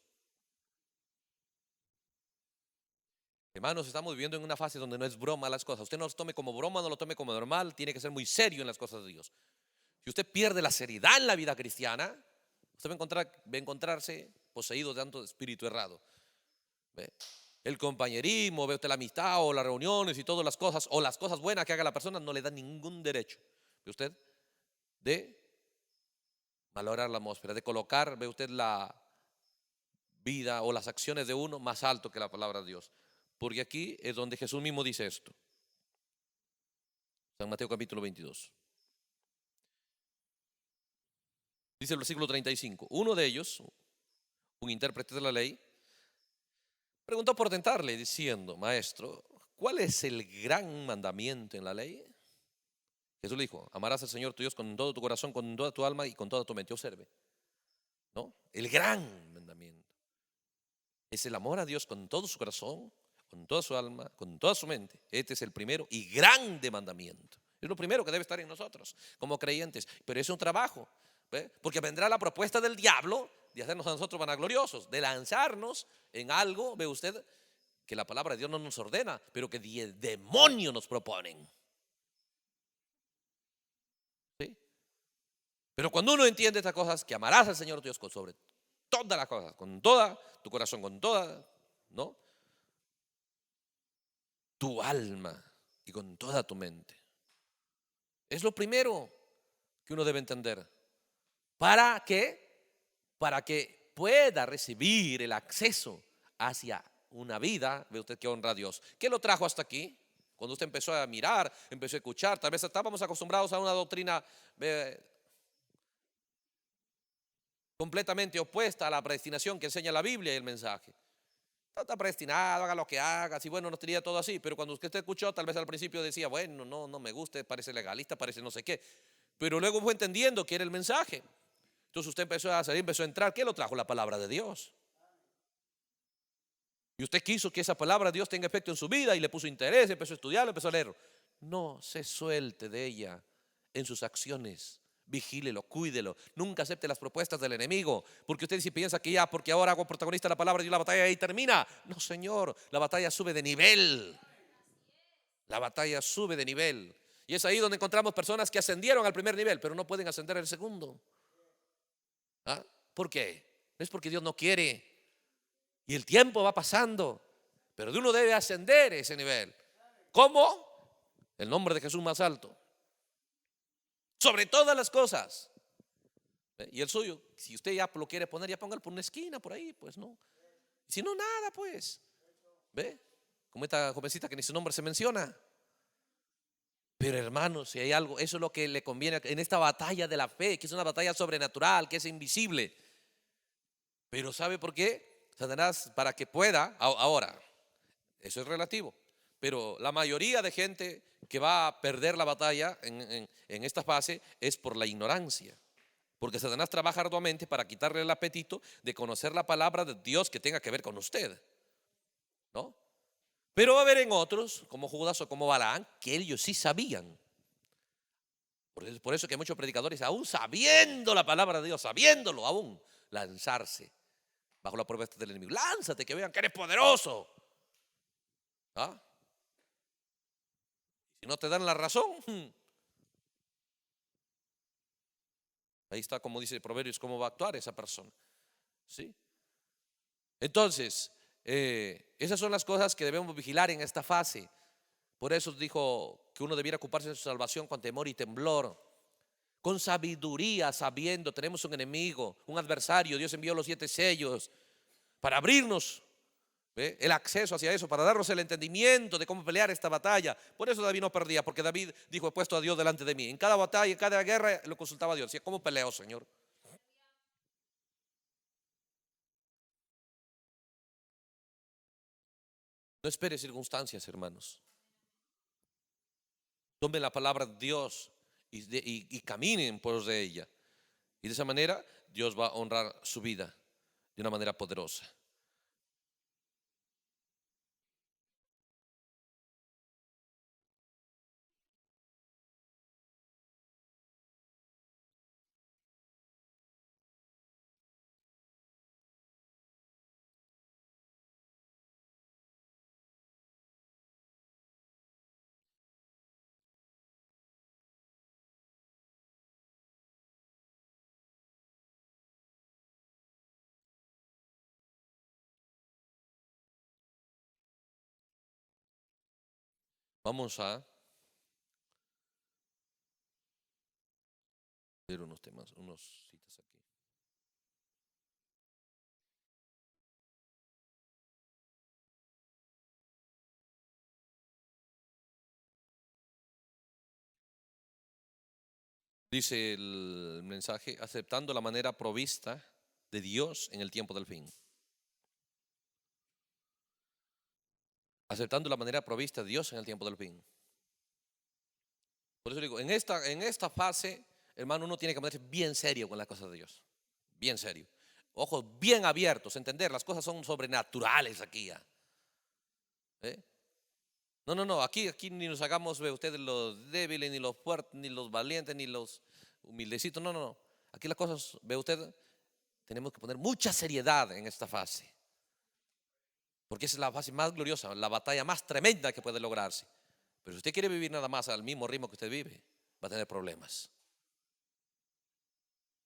Hermanos, estamos viviendo en una fase donde no es broma las cosas. Usted no lo tome como broma, no lo tome como normal. Tiene que ser muy serio en las cosas de Dios. Si usted pierde la seriedad en la vida cristiana, usted va a encontrarse poseído de tanto espíritu errado. ¿Ve? El compañerismo, ve usted la amistad o las reuniones y todas las cosas, o las cosas buenas que haga la persona, no le da ningún derecho, ve usted, de valorar la atmósfera, de colocar, ve usted, la vida o las acciones de uno más alto que la palabra de Dios. Porque aquí es donde Jesús mismo dice esto. San Mateo capítulo 22. Dice el versículo 35. Uno de ellos, un intérprete de la ley, preguntó por tentarle diciendo, maestro, ¿cuál es el gran mandamiento en la ley? Jesús le dijo, amarás al Señor tu Dios con todo tu corazón, con toda tu alma y con toda tu mente. Observe, ¿no? El gran mandamiento es el amor a Dios con todo su corazón, con toda su alma, con toda su mente. Este es el primero y grande mandamiento. Es lo primero que debe estar en nosotros como creyentes. Pero es un trabajo, ¿ve? Porque vendrá la propuesta del diablo de hacernos a nosotros vanagloriosos, de lanzarnos en algo, ve usted, que la palabra de Dios no nos ordena, pero que el demonio nos proponen. ¿Sí? Pero cuando uno entiende estas cosas, que amarás al Señor tu Dios sobre todas las cosas, con toda tu corazón, con toda, ¿no?, tu alma y con toda tu mente. Es lo primero que uno debe entender. ¿Para qué? Para que pueda recibir el acceso hacia una vida, ve usted, que honra a Dios. ¿Qué lo trajo hasta aquí? Cuando usted empezó a mirar, empezó a escuchar, tal vez estábamos acostumbrados a una doctrina completamente opuesta a la predestinación que enseña la Biblia y el mensaje. Está predestinado, haga lo que haga, y bueno, no tenía todo así, pero cuando usted escuchó, tal vez al principio decía, bueno, no me gusta, parece legalista, parece no sé qué, pero luego fue entendiendo que era el mensaje. Entonces usted empezó a salir, empezó a entrar. ¿Qué lo trajo? La palabra de Dios. Y usted quiso que esa palabra de Dios tenga efecto en su vida y le puso interés, empezó a estudiarlo, empezó a leerlo. No se suelte de ella en sus acciones. Vigílelo, cuídelo. Nunca acepte las propuestas del enemigo. Porque usted si piensa que ya, porque ahora hago protagonista la palabra y la batalla ahí termina. No, señor, la batalla sube de nivel. La batalla sube de nivel. Y es ahí donde encontramos personas que ascendieron al primer nivel, pero no pueden ascender al segundo. ¿Por qué? No es porque Dios no quiere. Y el tiempo va pasando, pero de uno debe ascender ese nivel. ¿Cómo? El nombre de Jesús más alto, sobre todas las cosas. Y el suyo, si usted ya lo quiere poner, ya póngalo por una esquina, por ahí, pues no. Si no, nada, pues. ¿Ve? Como esta jovencita que ni su nombre se menciona. Pero hermanos, si hay algo, eso es lo que le conviene en esta batalla de la fe, que es una batalla sobrenatural, que es invisible. Pero ¿sabe por qué? Satanás, para que pueda, ahora, eso es relativo, pero la mayoría de gente que va a perder la batalla en esta fase es por la ignorancia. Porque Satanás trabaja arduamente para quitarle el apetito de conocer la palabra de Dios que tenga que ver con usted, ¿no? Pero va a haber en otros, como Judas o como Balaán, que ellos sí sabían. Por eso que muchos predicadores, aún sabiendo la palabra de Dios, sabiéndolo aún, lanzarse bajo la prueba del enemigo. Lánzate, que vean que eres poderoso. ¿Ah? Si no te dan la razón, ahí está, como dice Proverbios, cómo va a actuar esa persona. ¿Sí? Entonces, esas son las cosas que debemos vigilar en esta fase. Por eso dijo que uno debiera ocuparse de su salvación con temor y temblor, con sabiduría, sabiendo, tenemos un enemigo, un adversario. Dios envió los 7 sellos para abrirnos el acceso hacia eso, para darnos el entendimiento de cómo pelear esta batalla. Por eso David no perdía, porque David dijo: he puesto a Dios delante de mí. En cada batalla, en cada guerra lo consultaba a Dios. Decía: ¿cómo peleo, Señor? No espere circunstancias, hermanos. Tomen la palabra de Dios y caminen por de ella. Y de esa manera Dios va a honrar su vida de una manera poderosa. Vamos a ver unos temas, unos citas aquí. Dice el mensaje: aceptando la manera provista de Dios en el tiempo del fin. Aceptando la manera provista de Dios en el tiempo del fin. Por eso digo, en esta fase, hermano, uno tiene que ponerse bien serio con las cosas de Dios. Bien serio. Ojos bien abiertos, entender, las cosas son sobrenaturales aquí ya. ¿Eh? No, no, no, aquí ni nos hagamos, ve ustedes, los débiles, ni los fuertes, ni los valientes, ni los humildecitos. No, no, no. Aquí las cosas, ve usted, tenemos que poner mucha seriedad en esta fase. Porque esa es la fase más gloriosa, la batalla más tremenda que puede lograrse. Pero si usted quiere vivir nada más al mismo ritmo que usted vive, va a tener problemas.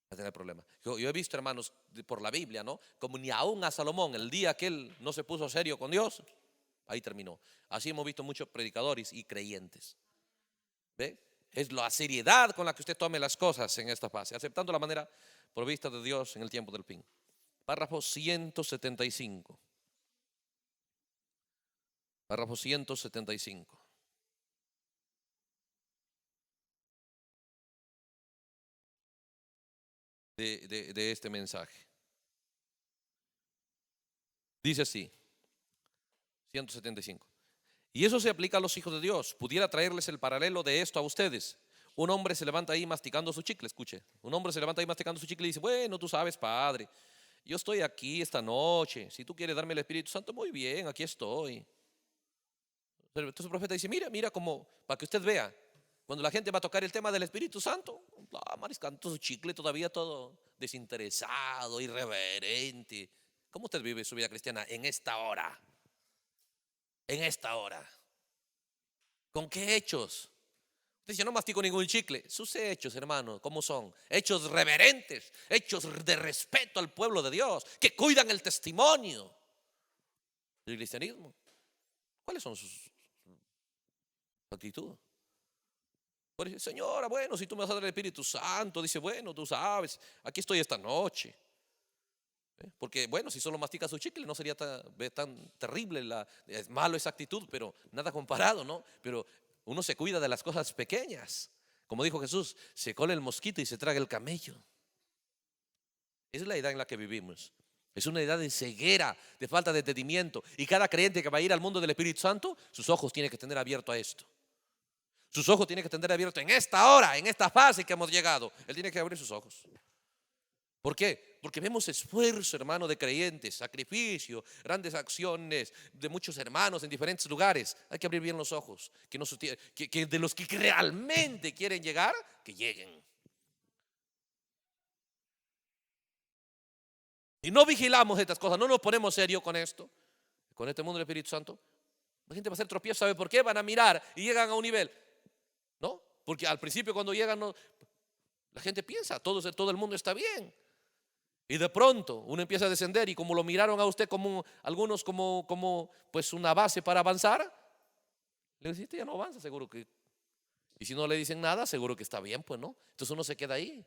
Va a tener problemas. Yo he visto, hermanos, por la Biblia, ¿no? Como ni aún a Salomón, el día que él no se puso serio con Dios, ahí terminó. Así hemos visto muchos predicadores y creyentes. ¿Ve? Es la seriedad con la que usted tome las cosas en esta fase, aceptando la manera provista de Dios en el tiempo del fin. Párrafo 175. Párrafo 175. De este mensaje. Dice así, 175. Y eso se aplica a los hijos de Dios. Pudiera traerles el paralelo de esto a ustedes. Un hombre se levanta ahí masticando su chicle, escuche. Un hombre se levanta ahí masticando su chicle y dice: bueno, tú sabes, Padre, yo estoy aquí esta noche. Si tú quieres darme el Espíritu Santo, muy bien, aquí estoy. Entonces el profeta dice: mira, mira, como para que usted vea, cuando la gente va a tocar el tema del Espíritu Santo, mariscando su chicle todavía todo desinteresado, irreverente. ¿Cómo usted vive su vida cristiana en esta hora? En esta hora. ¿Con qué hechos? Usted dice: no mastico ningún chicle. Sus hechos, hermano, ¿cómo son? Hechos reverentes, hechos de respeto al pueblo de Dios, que cuidan el testimonio del cristianismo. ¿Cuáles son sus actitudes? Por eso, señora, bueno, si tú me vas a dar el Espíritu Santo, dice: bueno, tú sabes, aquí estoy esta noche. Porque, bueno, si solo mastica su chicle no sería tan terrible, es malo esa actitud, pero nada comparado, ¿no? Pero Uno se cuida de las cosas pequeñas. Como dijo Jesús, se cole el mosquito y se traga el camello. Esa es la edad en la que vivimos. Es una edad de ceguera, de falta de entendimiento. Y cada creyente que va a ir al mundo del Espíritu Santo, sus ojos tienen que tener abierto a esto. Sus ojos tienen que tener abierto en esta hora, en esta fase que hemos llegado. Él tiene que abrir sus ojos. ¿Por qué? Porque vemos esfuerzo, hermano, de creyentes, sacrificio, grandes acciones de muchos hermanos en diferentes lugares. Hay que abrir bien los ojos. Que de los que realmente quieren llegar, que lleguen. Y no vigilamos estas cosas, no nos ponemos serio con esto, con este mundo del Espíritu Santo. La gente va a hacer tropiezo, ¿sabe por qué? Van a mirar y llegan a un nivel, ¿no? Porque al principio cuando llegan, la gente piensa, todo el mundo está bien. Y de pronto uno empieza a descender y como lo miraron a usted como algunos como pues una base para avanzar, le dicen, ya no avanza, seguro que. Y si no le dicen nada, seguro que está bien, pues no. Entonces uno se queda ahí,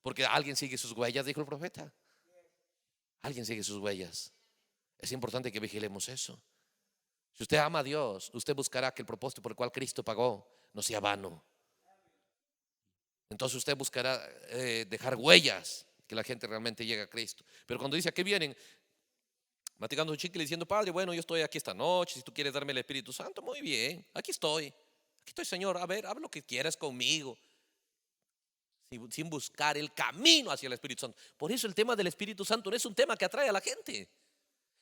porque alguien sigue sus huellas, dijo el profeta. Alguien sigue sus huellas. Es importante que vigilemos eso. Si usted ama a Dios, usted buscará que el propósito por el cual Cristo pagó no sea vano. Entonces usted buscará dejar huellas, que la gente realmente llegue a Cristo. Pero cuando dice, ¿a qué vienen? Maticando un chicle diciendo, Padre, bueno, yo estoy aquí esta noche, si tú quieres darme el Espíritu Santo, muy bien, aquí estoy, Señor, a ver, haz lo que quieras conmigo, sin buscar el camino hacia el Espíritu Santo. Por eso el tema del Espíritu Santo no es un tema que atrae a la gente,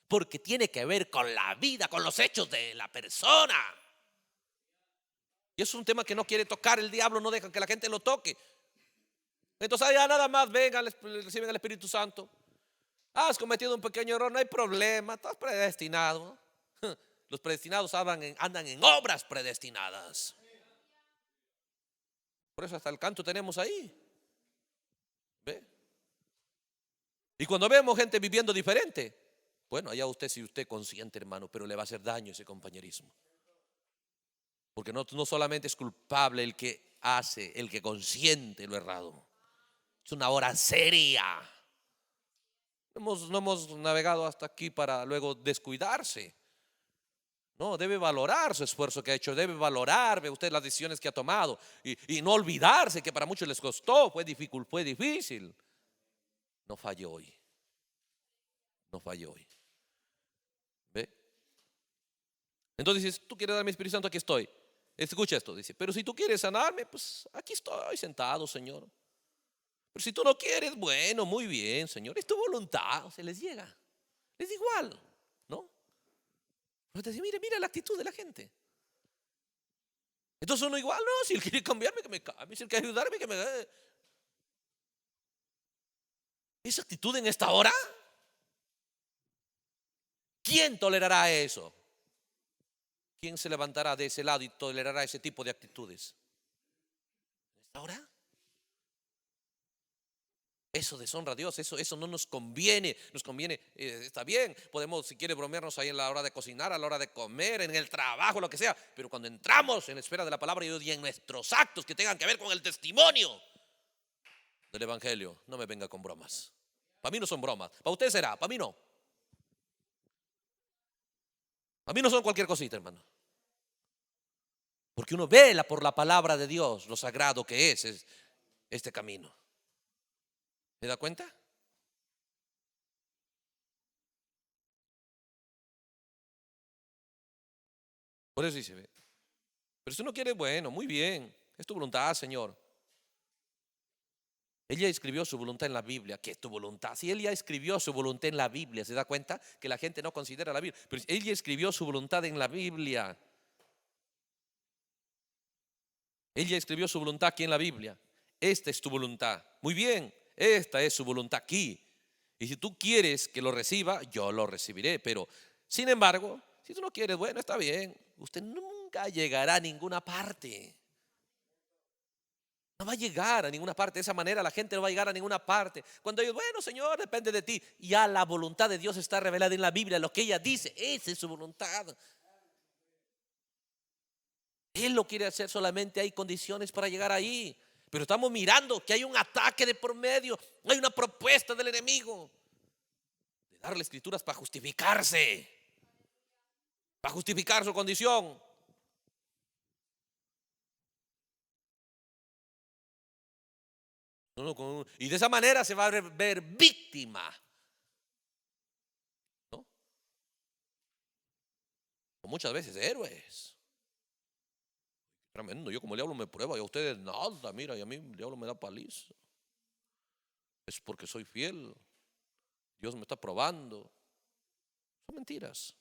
porque tiene que ver con la vida, con los hechos de la persona. Y es un tema que no quiere tocar el diablo, no deja que la gente lo toque. Entonces allá nada más vengan, reciben el Espíritu Santo. Has cometido un pequeño error, no hay problema, estás predestinado. Los predestinados andan en obras predestinadas. Por eso hasta el canto tenemos ahí. ¿Ve? Y cuando vemos gente viviendo diferente, bueno, allá usted, si usted consciente, hermano, pero le va a hacer daño ese compañerismo. Porque no solamente es culpable el que hace, el que consiente lo errado. Es una hora seria. No hemos navegado hasta aquí para luego descuidarse. No, debe valorar su esfuerzo que ha hecho, debe valorar, ve usted, las decisiones que ha tomado y no olvidarse que para muchos les costó, fue difícil. No falló hoy. ¿Ve? Entonces dices, tú quieres darme Espíritu Santo, aquí estoy. Escucha esto, dice, pero si tú quieres sanarme, pues aquí estoy sentado, Señor. Pero si tú no quieres, bueno, muy bien, Señor, es tu voluntad. O sea, les llega, les da igual, ¿no? Pero te dice, mira la actitud de la gente. Entonces uno igual, no, si él quiere cambiarme, que me cambie, si él quiere ayudarme, que me ayude. Esa actitud en esta hora, ¿quién tolerará eso? ¿Quién se levantará de ese lado y tolerará ese tipo de actitudes? ¿En esta hora? Eso deshonra a Dios, eso no nos conviene. Está bien, podemos si quiere bromearnos ahí en la hora de cocinar, a la hora de comer, en el trabajo, lo que sea. Pero cuando entramos en la esfera de la palabra de Dios y en nuestros actos que tengan que ver con el testimonio del Evangelio, no me venga con bromas. Para mí no son bromas, para usted será, para mí no. Para mí no son cualquier cosita, hermano. Porque uno vela por la palabra de Dios, lo sagrado que es este camino. ¿Se da cuenta? Por eso dice, pero si uno quiere, bueno, muy bien, es tu voluntad, Señor. Ella escribió su voluntad en la Biblia. ¿Qué es tu voluntad? Si ella escribió su voluntad en la Biblia, ¿se da cuenta que la gente no considera la Biblia? Pero ella escribió su voluntad en la Biblia. Ella escribió su voluntad aquí en la Biblia. Esta es tu voluntad. Muy bien, esta es su voluntad aquí. Y si tú quieres que lo reciba, yo lo recibiré. Pero, sin embargo, si tú no quieres, bueno, está bien. Usted nunca llegará a ninguna parte. No va a llegar a ninguna parte. De esa manera la gente no va a llegar a ninguna parte. Cuando ellos, bueno, Señor, depende de ti. Ya la voluntad de Dios está revelada en la Biblia. Lo que ella dice, esa es su voluntad. Él lo quiere hacer, solamente hay condiciones para llegar ahí. Pero estamos mirando que hay un ataque de por medio. Hay una propuesta del enemigo de darle escrituras para justificarse, para justificar su condición. Y de esa manera se va a ver víctima, ¿no? O muchas veces héroes. Tremendo, yo como el diablo me prueba y a ustedes nada, mira, y a mí el diablo me da paliza. Es porque soy fiel. Dios me está probando. Son mentiras.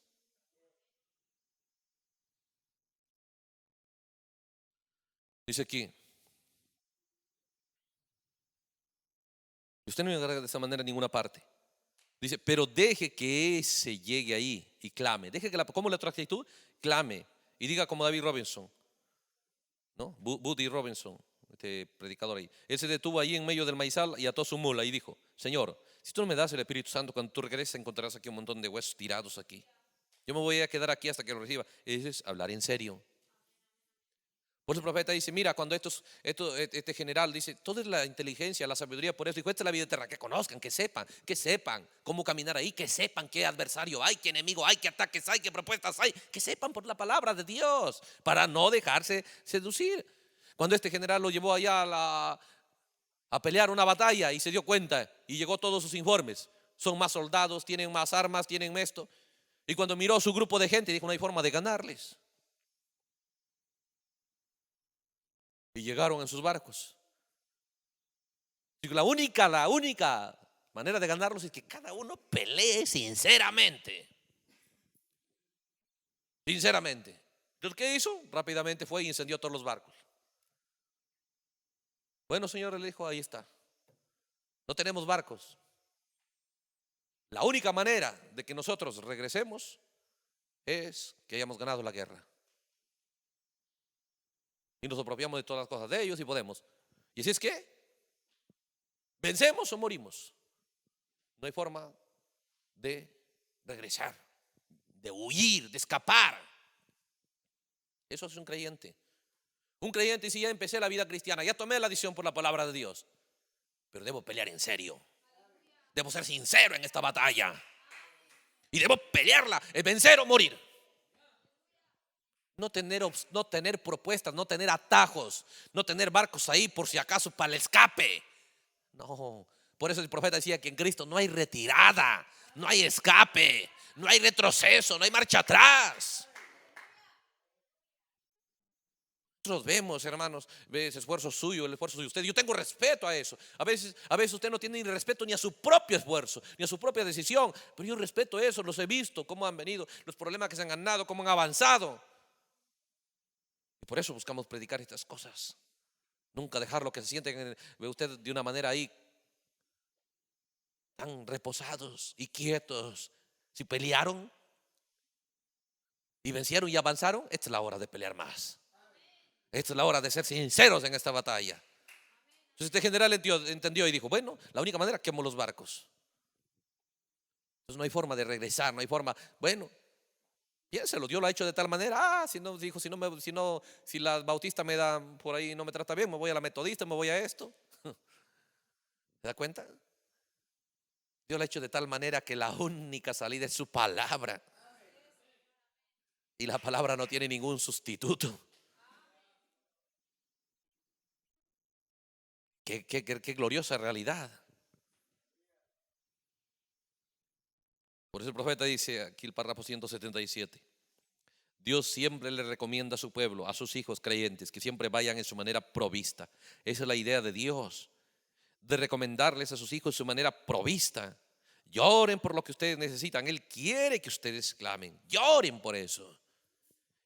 Dice aquí, usted no llegará de esa manera a ninguna parte. Dice, pero deje que ese llegue ahí y clame. Deje que ¿cómo le otra actitud? Clame y diga como David Robinson, ¿no? Buddy Robinson, este predicador ahí. Él se detuvo ahí en medio del maizal y ató su mula y dijo, Señor, si tú no me das el Espíritu Santo, cuando tú regreses encontrarás aquí un montón de huesos tirados aquí. Yo me voy a quedar aquí hasta que lo reciba. Eso es hablar en serio. Por eso el profeta dice, mira, cuando este general dice, toda es la inteligencia, la sabiduría, por eso dijo, esta es la vida eterna, que conozcan, que sepan cómo caminar ahí, que sepan qué adversario hay, qué enemigo hay, qué ataques hay, qué propuestas hay, que sepan por la palabra de Dios, para no dejarse seducir. Cuando este general lo llevó allá a pelear una batalla y se dio cuenta y llegó todos sus informes, son más soldados, tienen más armas, tienen esto, y cuando miró su grupo de gente dijo, no hay forma de ganarles. Y llegaron en sus barcos. La única manera de ganarlos es que cada uno pelee sinceramente. Sinceramente. Entonces, ¿qué hizo? Rápidamente fue y incendió todos los barcos. Bueno, señor, le dijo, ahí está. No tenemos barcos. La única manera de que nosotros regresemos es que hayamos ganado la guerra. Y nos apropiamos de todas las cosas de ellos y podemos. Y así es que vencemos o morimos. No hay forma de regresar, de huir, de escapar. Eso es un creyente. Un creyente dice, ya empecé la vida cristiana, ya tomé la decisión por la palabra de Dios, pero debo pelear en serio. Debo ser sincero en esta batalla. Y debo pelearla, vencer o morir. No tener propuestas, no tener atajos, no tener barcos ahí por si acaso para el escape. No, por eso el profeta decía que en Cristo no hay retirada, no hay escape, no hay retroceso, no hay marcha atrás. Nosotros vemos, hermanos, ves esfuerzo suyo, el esfuerzo de usted. Yo tengo respeto a eso. A veces usted no tiene ni respeto ni a su propio esfuerzo, ni a su propia decisión. Pero yo respeto eso, los he visto, cómo han venido, los problemas que se han ganado, cómo han avanzado. Y por eso buscamos predicar estas cosas. Nunca dejarlo que se sienten, ve usted, de una manera ahí tan reposados y quietos. Si pelearon y vencieron y avanzaron, esta es la hora de pelear más. Esta es la hora de ser sinceros en esta batalla. Entonces este general entendió y dijo, bueno, la única manera es quemo los barcos. Entonces no hay forma de regresar, no hay forma. Bueno, piénselo, Dios lo ha hecho de tal manera. Si no, dijo, si la bautista me da por ahí, no me trata bien, me voy a la metodista, me voy a esto. ¿Se da cuenta? Dios lo ha hecho de tal manera que la única salida es su palabra. Y la palabra no tiene ningún sustituto. Qué gloriosa realidad. Por eso el profeta dice aquí el párrafo 177. Dios siempre le recomienda a su pueblo, a sus hijos creyentes, que siempre vayan en su manera provista. Esa es la idea de Dios, de recomendarles a sus hijos su manera provista. Lloren por lo que ustedes necesitan. Él quiere que ustedes clamen. Lloren por eso.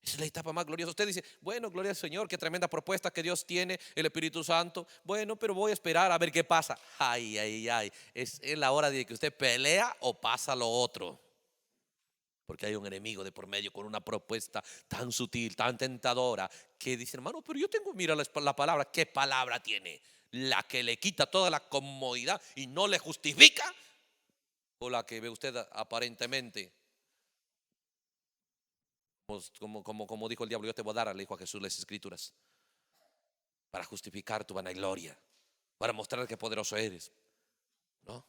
Esa es la etapa más gloriosa. Usted dice, bueno, gloria al Señor, qué tremenda propuesta que Dios tiene, el Espíritu Santo. Bueno, pero voy a esperar a ver qué pasa. Ay, ay, ay. Es la hora de que usted pelea o pasa lo otro. Porque hay un enemigo de por medio con una propuesta tan sutil, tan tentadora, que dice, hermano, pero yo tengo, mira la palabra. ¿Qué palabra tiene? ¿La que le quita toda la comodidad y no le justifica? ¿O la que ve usted aparentemente? Como dijo el diablo, yo te voy a dar, le dijo a Jesús, las escrituras, para justificar tu vanagloria, para mostrar qué poderoso eres. ¿No?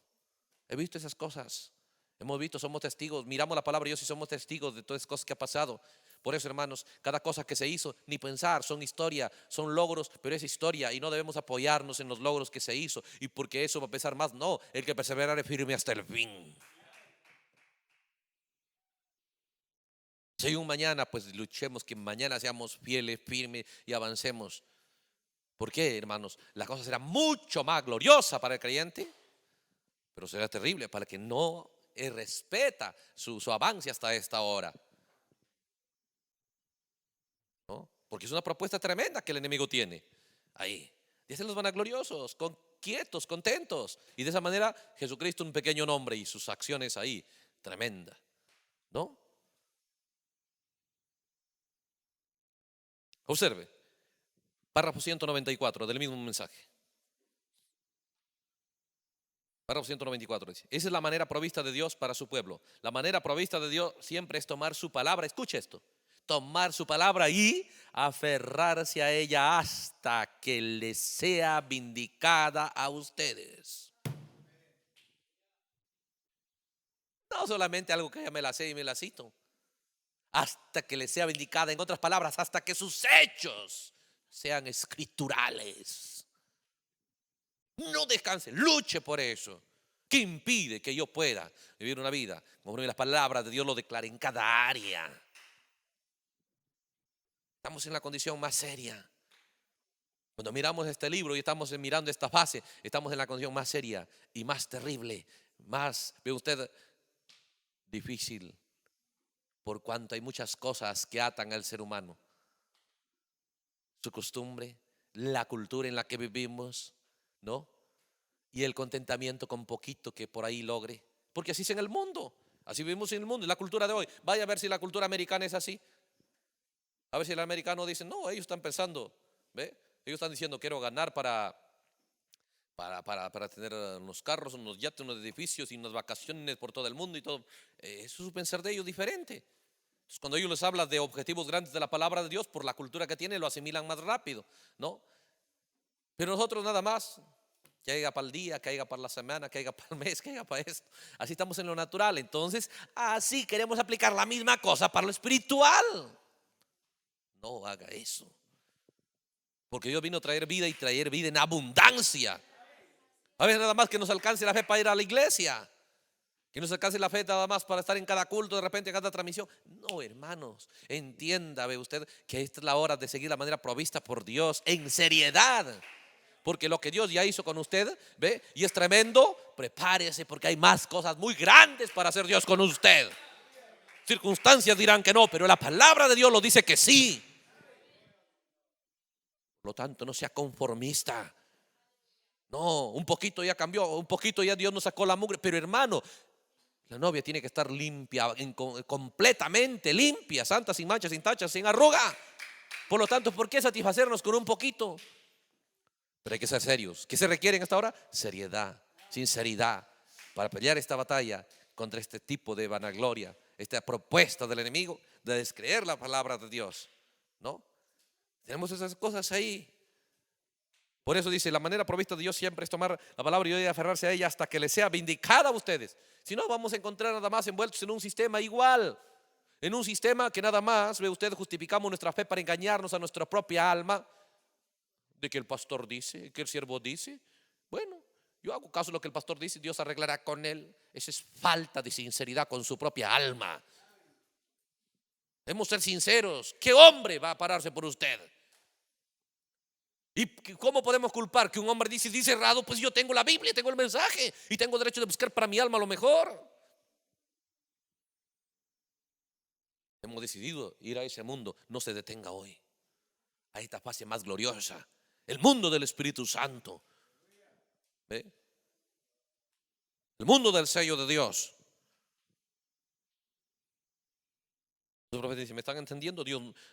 He visto esas cosas. Hemos visto, somos testigos, miramos la palabra de Dios y somos testigos de todas las cosas que ha pasado. Por eso, hermanos, cada cosa que se hizo, ni pensar, son historia, son logros, pero es historia y no debemos apoyarnos en los logros que se hizo y porque eso va a pesar más. No, el que perseverare firme hasta el fin. Si hay un mañana, pues luchemos que mañana seamos fieles, firmes y avancemos. ¿Por qué, hermanos? La cosa será mucho más gloriosa para el creyente, pero será terrible para el que no respeta su avance hasta esta hora, ¿no? Porque es una propuesta tremenda que el enemigo tiene ahí. Dicen los vanagloriosos, quietos, contentos. Y de esa manera Jesucristo un pequeño nombre y sus acciones ahí, tremenda, ¿no? Observe, párrafo 194 del mismo mensaje. Párrafo 194 dice: esa es la manera provista de Dios para su pueblo. La manera provista de Dios siempre es tomar su palabra. Escuche esto: tomar su palabra y aferrarse a ella hasta que les sea vindicada a ustedes. No solamente algo que ya me la sé y me la cito. Hasta que les sea vindicada, en otras palabras, hasta que sus hechos sean escriturales. No descanse, luche por eso. ¿Qué impide que yo pueda vivir una vida conforme las palabras de Dios lo declaren en cada área? Estamos en la condición más seria. Cuando miramos este libro y estamos mirando esta fase, estamos en la condición más seria y más terrible, más, ve usted, difícil, por cuanto hay muchas cosas que atan al ser humano. Su costumbre, la cultura en la que vivimos, ¿no? Y el contentamiento con poquito que por ahí logre. Porque así es en el mundo. Así vivimos en el mundo, en la cultura de hoy. Vaya a ver si la cultura americana es así. A ver si el americano dice: no, ellos están pensando, ¿ve? Ellos están diciendo: quiero ganar para tener unos carros, unos yates, unos edificios y unas vacaciones por todo el mundo y todo. Eso es un pensar de ellos diferente. Entonces, cuando ellos les hablan de objetivos grandes de la palabra de Dios, por la cultura que tienen, lo asimilan más rápido, ¿no? Pero nosotros nada más, que haya para el día, que haya para la semana, que haya para el mes, que haya para esto. Así estamos en lo natural. Entonces, así queremos aplicar la misma cosa para lo espiritual. No haga eso. Porque Dios vino a traer vida y traer vida en abundancia. A veces nada más que nos alcance la fe para ir a la iglesia, que nos alcance la fe nada más para estar en cada culto, de repente en cada transmisión. No, hermanos, entienda, ve usted, que esta es la hora de seguir la manera provista por Dios en seriedad. Porque lo que Dios ya hizo con usted, ve, y es tremendo, prepárese porque hay más cosas muy grandes para hacer Dios con usted. Circunstancias dirán que no, pero la palabra de Dios lo dice que sí. Por lo tanto, no sea conformista. No, un poquito ya cambió, un poquito ya Dios nos sacó la mugre. Pero hermano, la novia tiene que estar limpia, completamente limpia, santa, sin manchas, sin tachas, sin arruga. Por lo tanto, ¿por qué satisfacernos con un poquito? Pero hay que ser serios. ¿Qué se requiere en esta hora? Seriedad, sinceridad, para pelear esta batalla contra este tipo de vanagloria, esta propuesta del enemigo de descreer la palabra de Dios, ¿no? Tenemos esas cosas ahí. Por eso dice: la manera provista de Dios siempre es tomar la palabra y aferrarse a ella hasta que les sea vindicada a ustedes. Si no, vamos a encontrar nada más envueltos en un sistema igual, en un sistema que nada más, ve usted, justificamos nuestra fe para engañarnos a nuestra propia alma, de que el pastor dice, que el siervo dice. Bueno, yo hago caso de lo que el pastor dice, Dios arreglará con él. Esa es falta de sinceridad con su propia alma. Debemos ser sinceros. ¿Qué hombre va a pararse por usted? ¿Y cómo podemos culpar que un hombre dice errado? Pues yo tengo la Biblia, tengo el mensaje y tengo derecho de buscar para mi alma lo mejor. Hemos decidido ir a ese mundo. No se detenga hoy. A esta fase más gloriosa, el mundo del Espíritu Santo. ¿Ve? El mundo del sello de Dios. Los profetas dicen: ¿me están entendiendo?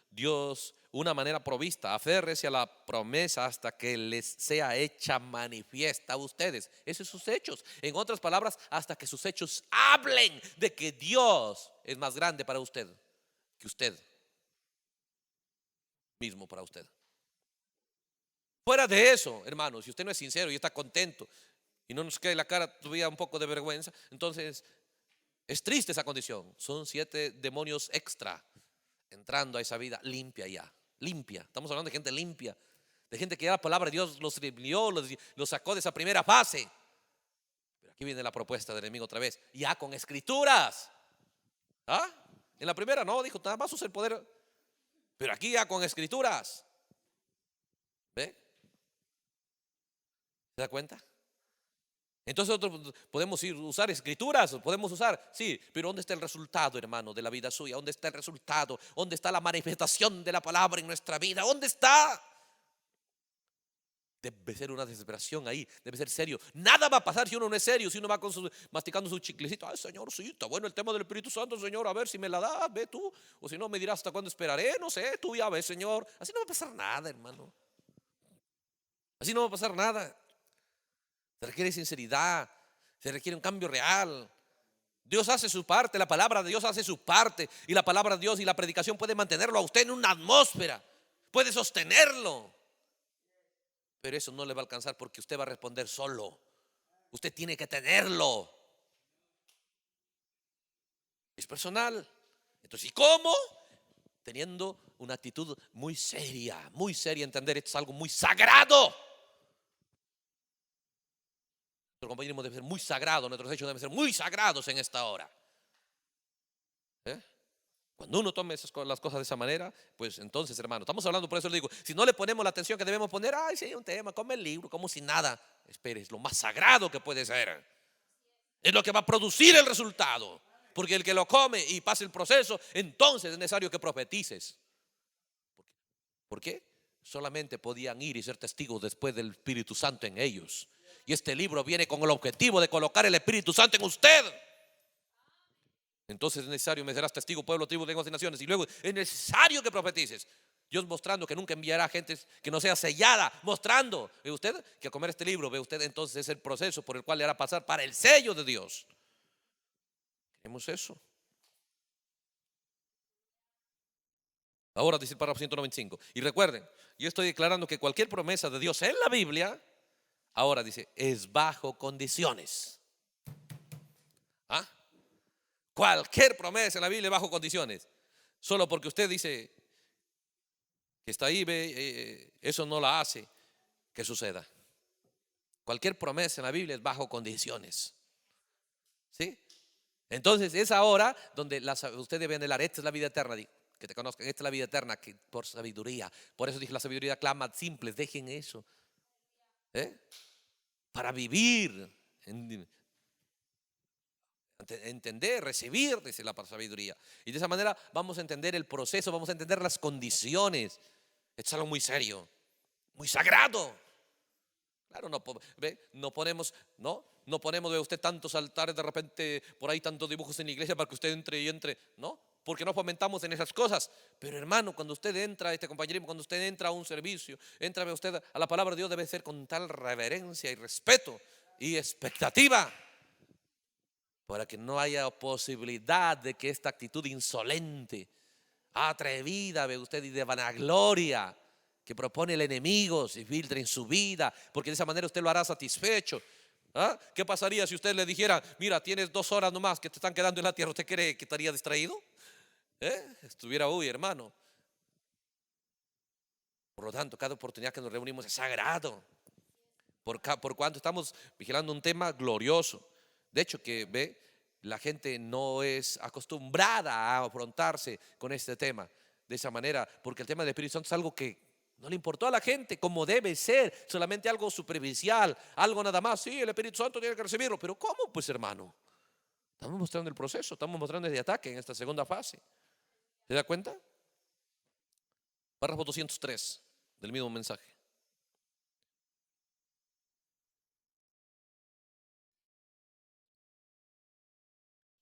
Dios, una manera provista. Aférrese a la promesa hasta que les sea hecha manifiesta a ustedes. Esos son sus hechos. En otras palabras, hasta que sus hechos hablen de que Dios es más grande para usted que usted mismo para usted. Fuera de eso, hermanos, si usted no es sincero y está contento y no nos queda en la cara todavía un poco de vergüenza, entonces es triste esa condición. Son 7 demonios extra entrando a esa vida limpia ya. Limpia. Estamos hablando de gente limpia. De gente que ya la palabra de Dios los limpió, los sacó de esa primera fase. Pero aquí viene la propuesta del enemigo otra vez. Ya con escrituras. ¿Ah? En la primera no, dijo, nada más usa el poder. Pero aquí ya con escrituras. ¿Ve? ¿Se da cuenta? Entonces nosotros podemos usar escrituras, podemos usar, sí, pero ¿dónde está el resultado, hermano, de la vida suya? ¿Dónde está el resultado? ¿Dónde está la manifestación de la palabra en nuestra vida? ¿Dónde está? Debe ser una desesperación ahí, debe ser serio. Nada va a pasar si uno no es serio, si uno va masticando su chiclecito. Ay, Señor, sí, está bueno el tema del Espíritu Santo, Señor, a ver si me la das, ve tú. O si no, me dirás hasta cuándo esperaré, no sé, tú ya ves, Señor. Así no va a pasar nada, hermano. Así no va a pasar nada. Se requiere sinceridad, se requiere un cambio real. Dios hace su parte, la palabra de Dios hace su parte. Y la palabra de Dios y la predicación puede mantenerlo a usted en una atmósfera, puede sostenerlo. Pero eso no le va a alcanzar porque usted va a responder solo. Usted tiene que tenerlo. Es personal. Entonces, ¿y cómo? Teniendo una actitud muy seria, entender esto es algo muy sagrado. Nuestro compañerismo debe ser muy sagrado, nuestros hechos deben ser muy sagrados en esta hora. Cuando uno tome las cosas de esa manera, pues entonces, hermano, estamos hablando, por eso le digo, si no le ponemos la atención que debemos poner, ay, sí, un tema, come el libro, como si nada. Espere, es lo más sagrado que puede ser. Es lo que va a producir el resultado. Porque el que lo come y pasa el proceso, entonces es necesario que profetices. ¿Por qué? Solamente podían ir y ser testigos después del Espíritu Santo en ellos. Y este libro viene con el objetivo de colocar el Espíritu Santo en usted. Entonces es necesario, me serás testigo, pueblo, tribu, lenguas y naciones. Y luego es necesario que profetices. Dios mostrando que nunca enviará gente que no sea sellada, mostrando, ve usted, que al comer este libro, ve usted, entonces es el proceso por el cual le hará pasar para el sello de Dios. Queremos eso. Ahora dice el párrafo 195. Y recuerden, yo estoy declarando que cualquier promesa de Dios en la Biblia, ahora dice, es bajo condiciones. ¿Ah? Cualquier promesa en la Biblia es bajo condiciones. Solo porque usted dice que está ahí, eso no la hace que suceda. Cualquier promesa en la Biblia es bajo condiciones. ¿Sí? Entonces es ahora donde usted debe anhelar. Esta es la vida eterna, que te conozcan. Esta es la vida eterna, que por sabiduría. Por eso dije, la sabiduría clama simples. Dejen eso, para vivir, entender, recibir, dice la sabiduría. Y de esa manera vamos a entender el proceso, vamos a entender las condiciones. Esto es algo muy serio, muy sagrado. Claro, no ponemos, ve usted tantos altares de repente, por ahí tantos dibujos en la iglesia para que usted entre y entre, ¿no? Porque no fomentamos en esas cosas. Pero hermano, cuando usted entra a este compañerismo, cuando usted entra a un servicio, entra usted a la palabra de Dios, debe ser con tal reverencia y respeto y expectativa, para que no haya posibilidad de que esta actitud insolente, atrevida, ve usted, y de vanagloria que propone el enemigo se filtre en su vida, porque de esa manera usted lo hará satisfecho. ¿Ah? ¿Qué pasaría si usted le dijera, mira, tienes 2 horas nomás que te están quedando en la tierra? ¿Usted cree que estaría distraído? Estuviera, hermano. Por lo tanto, cada oportunidad que nos reunimos es sagrado, por cuanto estamos vigilando un tema glorioso. De hecho, que la gente no es acostumbrada a afrontarse con este tema de esa manera, porque el tema del Espíritu Santo es algo que no le importó a la gente como debe ser, solamente algo superficial, algo nada más. Sí, el Espíritu Santo tiene que recibirlo, pero ¿cómo? Pues hermano, estamos mostrando el proceso, estamos mostrando el ataque en esta segunda fase. ¿Se da cuenta? Párrafo 203 del mismo mensaje.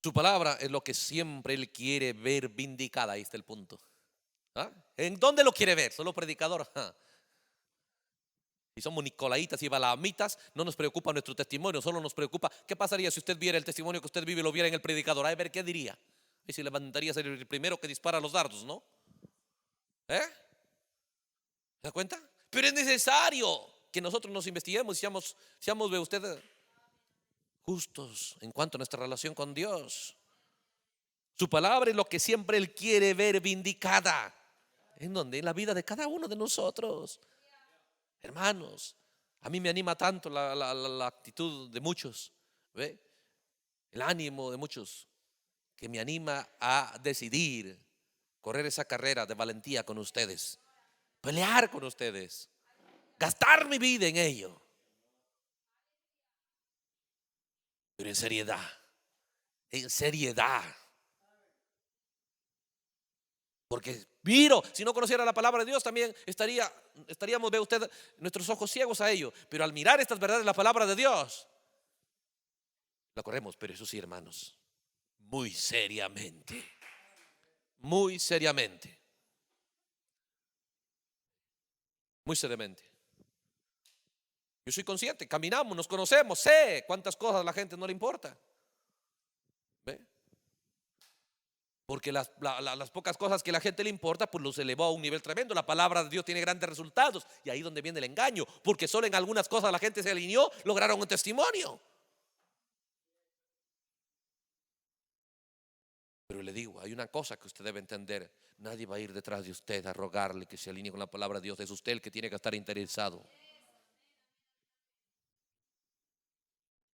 Su palabra es lo que siempre Él quiere ver vindicada. Ahí está el punto. ¿Ah? ¿En dónde lo quiere ver? Solo predicador. Si somos nicolaitas y balamitas, no nos preocupa nuestro testimonio, solo nos preocupa qué pasaría si usted viera el testimonio que usted vive y lo viera en el predicador. A ver qué diría. Y si levantaría a ser el primero que dispara los dardos, ¿no? ¿Se da cuenta? Pero es necesario que nosotros nos investiguemos y seamos, ve usted, justos en cuanto a nuestra relación con Dios. Su palabra es lo que siempre Él quiere ver vindicada. ¿En dónde? En la vida de cada uno de nosotros. Hermanos, a mí me anima tanto la actitud de muchos, ¿ve? El ánimo de muchos, que me anima a decidir correr esa carrera de valentía con ustedes, pelear con ustedes, gastar mi vida en ello, pero en seriedad, en seriedad. Porque miro, si no conociera la palabra de Dios también estaríamos, ve usted, nuestros ojos ciegos a ello. Pero al mirar estas verdades, la palabra de Dios, la corremos, pero eso sí, hermanos, muy seriamente, muy seriamente, muy seriamente. Yo soy consciente, caminamos, nos conocemos, sé cuántas cosas a la gente no le importa. ¿Ve? Porque las pocas cosas que a la gente le importa, pues los elevó a un nivel tremendo. La palabra de Dios tiene grandes resultados. Y ahí donde viene el engaño. Porque solo en algunas cosas la gente se alineó, lograron un testimonio. Pero le digo, hay una cosa que usted debe entender. Nadie va a ir detrás de usted a rogarle que se alinee con la palabra de Dios. Es usted el que tiene que estar interesado.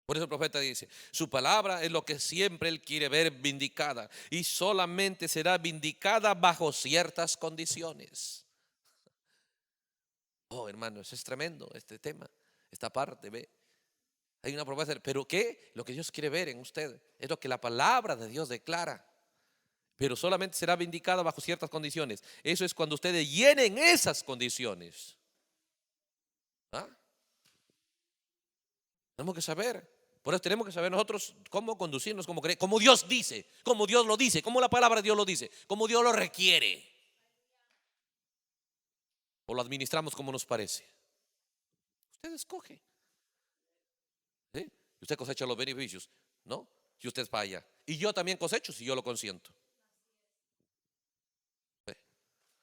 Por eso el profeta dice, su palabra es lo que siempre Él quiere ver vindicada, y solamente será vindicada bajo ciertas condiciones. Oh, hermanos, es tremendo este tema, esta parte, ve. Hay una promesa, pero ¿qué? Lo que Dios quiere ver en usted es lo que la palabra de Dios declara. Pero solamente será vindicada bajo ciertas condiciones. Eso es cuando ustedes llenen esas condiciones. ¿Ah? Tenemos que saber. Por eso tenemos que saber nosotros cómo conducirnos, cómo creer, como Dios dice, como Dios lo dice, como la palabra de Dios lo dice, como Dios lo requiere. O lo administramos como nos parece. Usted escoge. ¿Sí? Usted cosecha los beneficios, ¿no? Si usted falla. Y yo también cosecho si yo lo consiento. ¿Sí?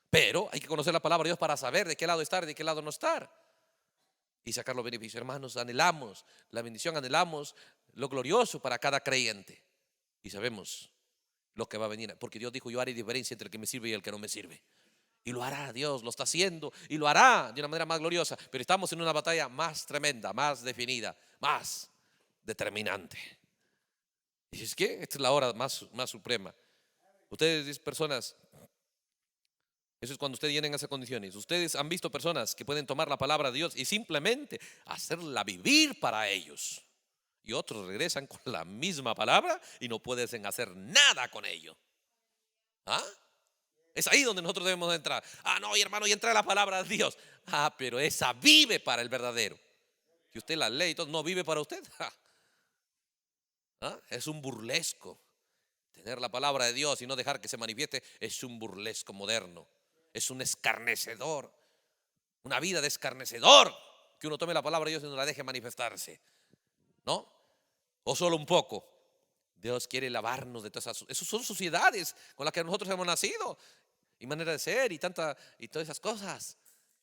Pero hay que conocer la palabra de Dios para saber de qué lado estar y de qué lado no estar. Y sacar los beneficios. Hermanos, anhelamos la bendición, anhelamos lo glorioso para cada creyente. Y sabemos lo que va a venir. Porque Dios dijo, yo haré diferencia entre el que me sirve y el que no me sirve. Y lo hará, Dios lo está haciendo y lo hará de una manera más gloriosa. Pero estamos en una batalla más tremenda, más definida, más determinante. Y es que esta es la hora más suprema. Ustedes, personas, eso es cuando ustedes llenen esas condiciones. Ustedes han visto personas que pueden tomar la palabra de Dios y simplemente hacerla vivir para ellos. Y otros regresan con la misma palabra y no pueden hacer nada con ello. ¿Ah? Es ahí donde nosotros debemos entrar. Ah, no, hermano, y entra la palabra de Dios. Ah, pero esa vive para el verdadero. Si usted la lee y todo, no vive para usted. ¿Ah? Es un burlesco. Tener la palabra de Dios y no dejar que se manifieste es un burlesco moderno. Es un escarnecedor. Una vida de escarnecedor. Que uno tome la palabra de Dios y no la deje manifestarse. ¿No? O solo un poco. Dios quiere lavarnos de todas esas son suciedades con las que nosotros hemos nacido. Y manera de ser y todas esas cosas.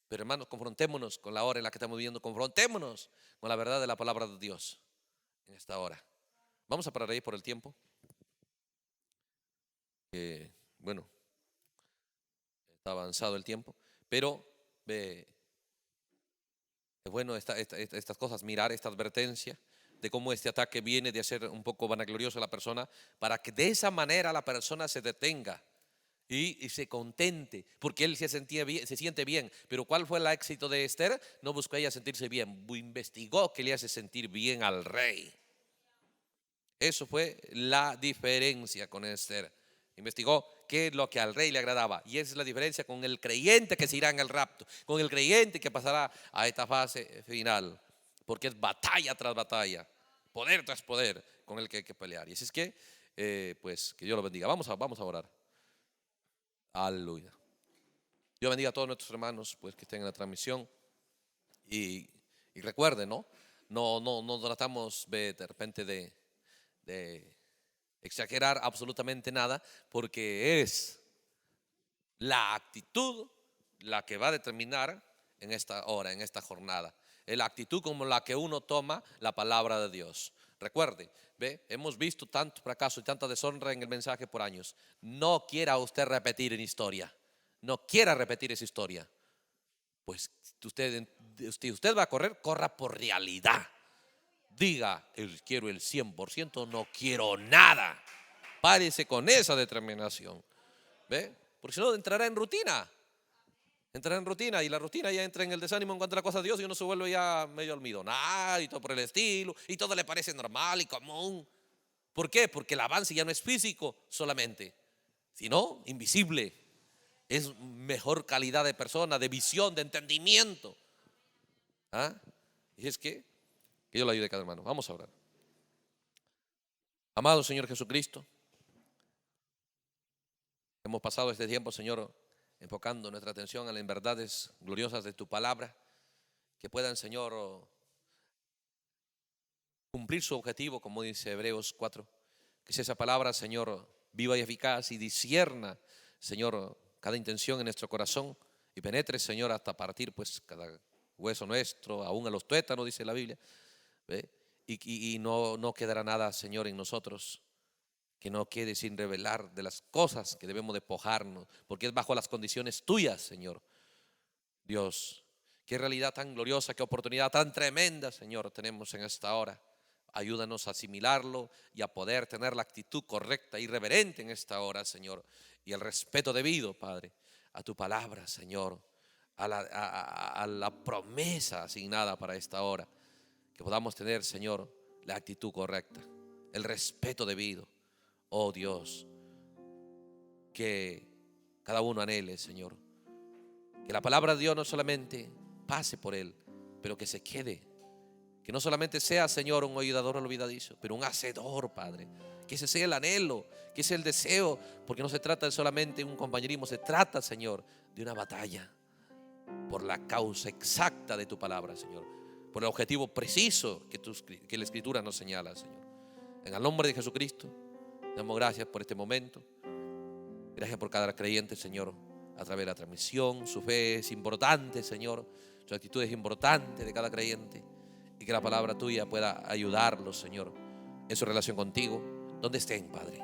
Pero hermanos, confrontémonos con la hora en la que estamos viviendo. Confrontémonos con la verdad de la palabra de Dios en esta hora. Vamos a parar ahí por el tiempo. Bueno, está avanzado el tiempo. Pero es bueno estas cosas, mirar esta advertencia de cómo este ataque viene de hacer un poco vanaglorioso a la persona, para que de esa manera la persona se detenga y se contente, porque él se siente bien. Pero ¿cuál fue el éxito de Esther? No buscó ella sentirse bien, investigó qué le hace sentir bien al rey. Eso fue la diferencia con Esther. Investigó qué es lo que al rey le agradaba. Y esa es la diferencia con el creyente que se irá en el rapto, con el creyente que pasará a esta fase final. Porque es batalla tras batalla, poder tras poder con el que hay que pelear. Y así es que, pues, que Dios lo bendiga. Vamos a orar. Aleluya. Dios bendiga a todos nuestros hermanos, pues, que estén en la transmisión. Y recuerden, ¿no? No tratamos de repente de exagerar absolutamente nada, porque es la actitud la que va a determinar en esta hora, en esta jornada. Es la actitud como la que uno toma la palabra de Dios. Recuerde, ve, hemos visto tanto fracaso y tanta deshonra en el mensaje por años. No quiera usted repetir en historia. No quiera repetir esa historia. Pues usted va a correr, corra por realidad. Diga, quiero el 100%, no quiero nada. Párese con esa determinación. ¿Ve? Porque si no entrará en rutina. Entrará en rutina y la rutina ya entra en el desánimo en cuanto a la cosa de Dios y uno se vuelve ya medio almidonado y todo por el estilo y todo le parece normal y común. ¿Por qué? Porque el avance ya no es físico solamente, sino invisible. Es mejor calidad de persona, de visión, de entendimiento. ¿Ah? Y es que Dios lo ayude cada hermano. Vamos a orar. Amado Señor Jesucristo, hemos pasado este tiempo, Señor, enfocando nuestra atención a las verdades gloriosas de tu palabra, que puedan, Señor, cumplir su objetivo, como dice Hebreos 4, que sea esa palabra, Señor, viva y eficaz y discierna, Señor, cada intención en nuestro corazón y penetre, Señor, hasta partir pues cada hueso nuestro, aún a los tuétanos, dice la Biblia, ¿ve? Y no quedará nada, Señor, en nosotros que no quede sin revelar de las cosas que debemos despojarnos, porque es bajo las condiciones tuyas, Señor. Dios, qué realidad tan gloriosa, qué oportunidad tan tremenda, Señor, tenemos en esta hora. Ayúdanos a asimilarlo y a poder tener la actitud correcta y reverente en esta hora, Señor, y el respeto debido, Padre, a tu palabra, Señor, a la promesa asignada para esta hora. Que podamos tener, Señor, la actitud correcta, el respeto debido. Oh Dios, que cada uno anhele, Señor, que la palabra de Dios no solamente pase por él, pero que se quede. Que no solamente sea, Señor, un oidor olvidadizo, pero un hacedor, Padre. Que ese sea el anhelo, que ese sea el deseo, porque no se trata de solamente un compañerismo, se trata, Señor, de una batalla por la causa exacta de tu palabra, Señor, por el objetivo preciso que la Escritura nos señala, Señor. En el nombre de Jesucristo, damos gracias por este momento. Gracias por cada creyente, Señor, a través de la transmisión. Su fe es importante, Señor. Su actitud es importante de cada creyente. Y que la palabra tuya pueda ayudarlos, Señor, en su relación contigo, donde estén, Padre.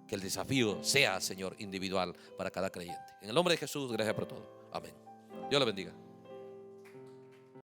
Que el desafío sea, Señor, individual para cada creyente. En el nombre de Jesús, gracias por todo. Amén. Dios lo bendiga.